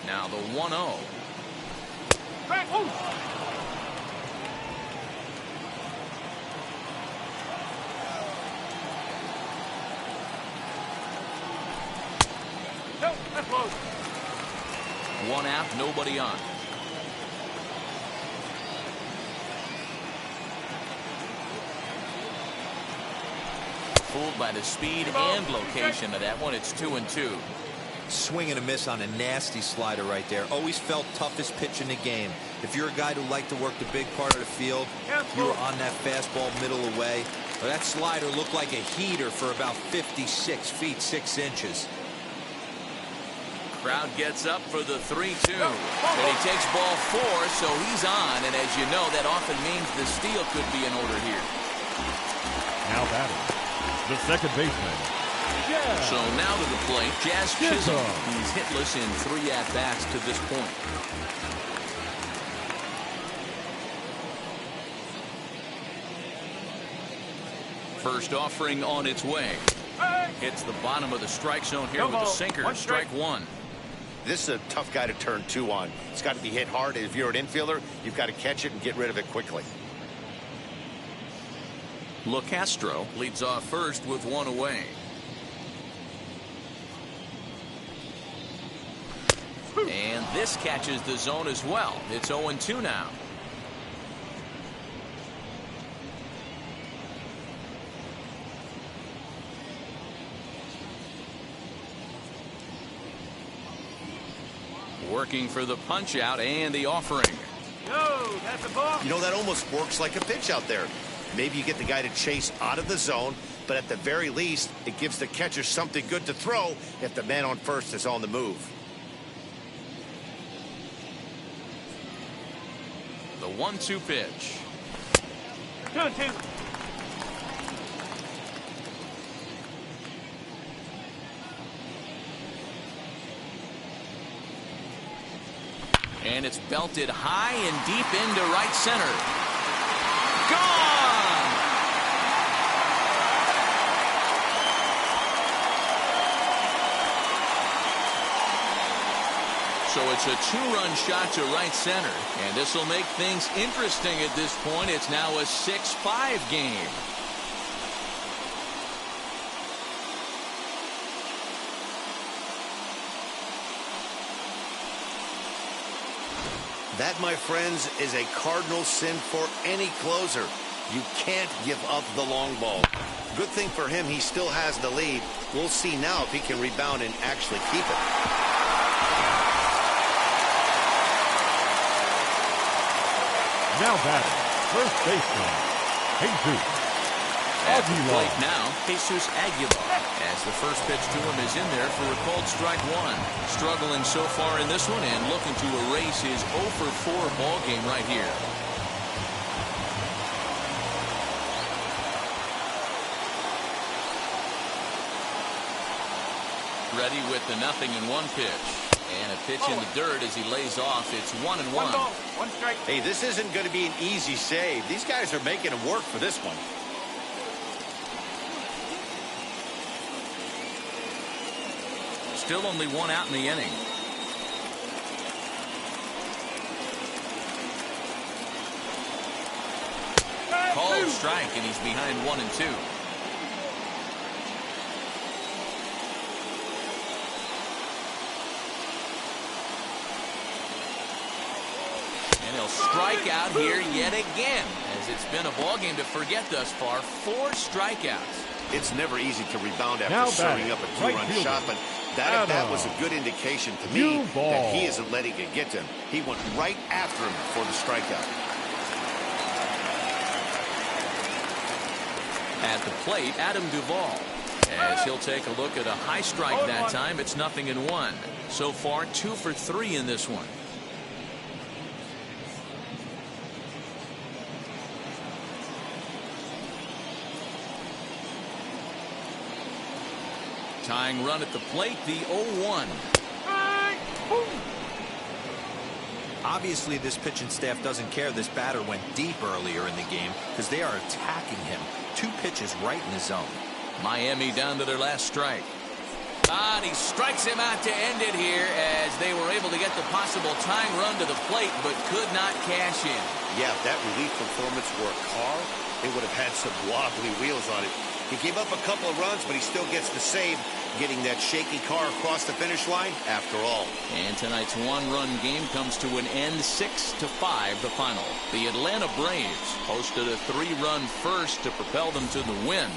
Now the 1-0. No, that's close. 1 out, nobody on. Fooled by the speed and location of that one. It's 2-2. Swing and a miss on a nasty slider right there. Always felt toughest pitch in the game. If you're a guy who liked to work the big part of the field, you were on that fastball middle away. But that slider looked like a heater for about 56 feet 6 inches. Crowd gets up for the 3-2. And he takes ball 4, so he's on. And as you know, that often means the steal could be in order here. Now batting, the second baseman. So now to the plate, Jazz Chisholm. He's hitless in 3 at-bats to this point. First offering on its way. Hits the bottom of the strike zone here with the sinker. Strike 1. This is a tough guy to turn 2 on. It's got to be hit hard. If you're an infielder, you've got to catch it and get rid of it quickly. LeCastro leads off first with 1 away. And this catches the zone as well. It's 0-2 now. Working for the punch out and the offering. Yo, that's a ball. You know, that almost works like a pitch out there. Maybe you get the guy to chase out of the zone, but at the very least, it gives the catcher something good to throw if the man on first is on the move. The 1-2 pitch. 2-2. And it's belted high and deep into right center. Gone! So it's a 2-run shot to right center. And this will make things interesting at this point. It's now a 6-5 game. That, my friends, is a cardinal sin for any closer. You can't give up the long ball. Good thing for him, he still has the lead. We'll see now if he can rebound and actually keep it. Now batting, first baseman, Jesus. At the plate now, Jesus Aguilar, as the first pitch to him is in there for a called strike one. Struggling so far in this one and looking to erase his 0-for-4 ball game right here. Ready with the 0-1 pitch. And a pitch in the dirt as he lays off. It's 1-1. 1 ball, 1 strike. Hey, this isn't going to be an easy save. These guys are making him work for this one. Still only 1 out in the inning. Called strike, and he's behind 1-2. And he'll strike out here yet again, as it's been a ball game to forget thus far. 4 strikeouts. It's never easy to rebound after Now serving up a 2-run right shot, but that was a good indication to me that he isn't letting it get to him. He went right after him for the strikeout. At the plate, Adam Duvall, as he'll take a look at a high strike that time. It's 0-1. So far, 2 for 3 in this one. Tying run at the plate, the 0-1. Obviously, this pitching staff doesn't care this batter went deep earlier in the game because they are attacking him. 2 pitches right in the zone. Miami down to their last strike. And he strikes him out to end it here as they were able to get the possible tying run to the plate but could not cash in. Yeah, if that relief performance were a car, it would have had some wobbly wheels on it. He gave up a couple of runs, but he still gets the save, getting that shaky car across the finish line after all. And tonight's 1-run game comes to an end, 6-5 the final. The Atlanta Braves hosted a 3-run first to propel them to the win.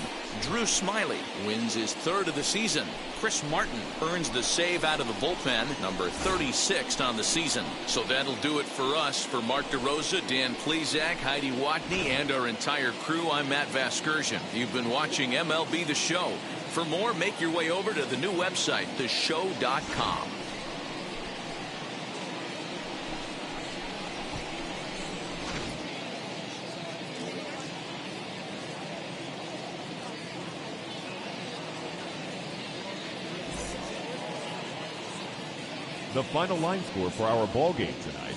Drew Smyly wins his 3rd of the season. Chris Martin earns the save out of the bullpen, number 36 on the season. So that'll do it for us. For Mark DeRosa, Dan Plezak, Heidi Watney, and our entire crew, I'm Matt Vasgersian. You've been watching MLB The Show. For more, make your way over to the new website, theshow.com. The final line score for our ball game tonight.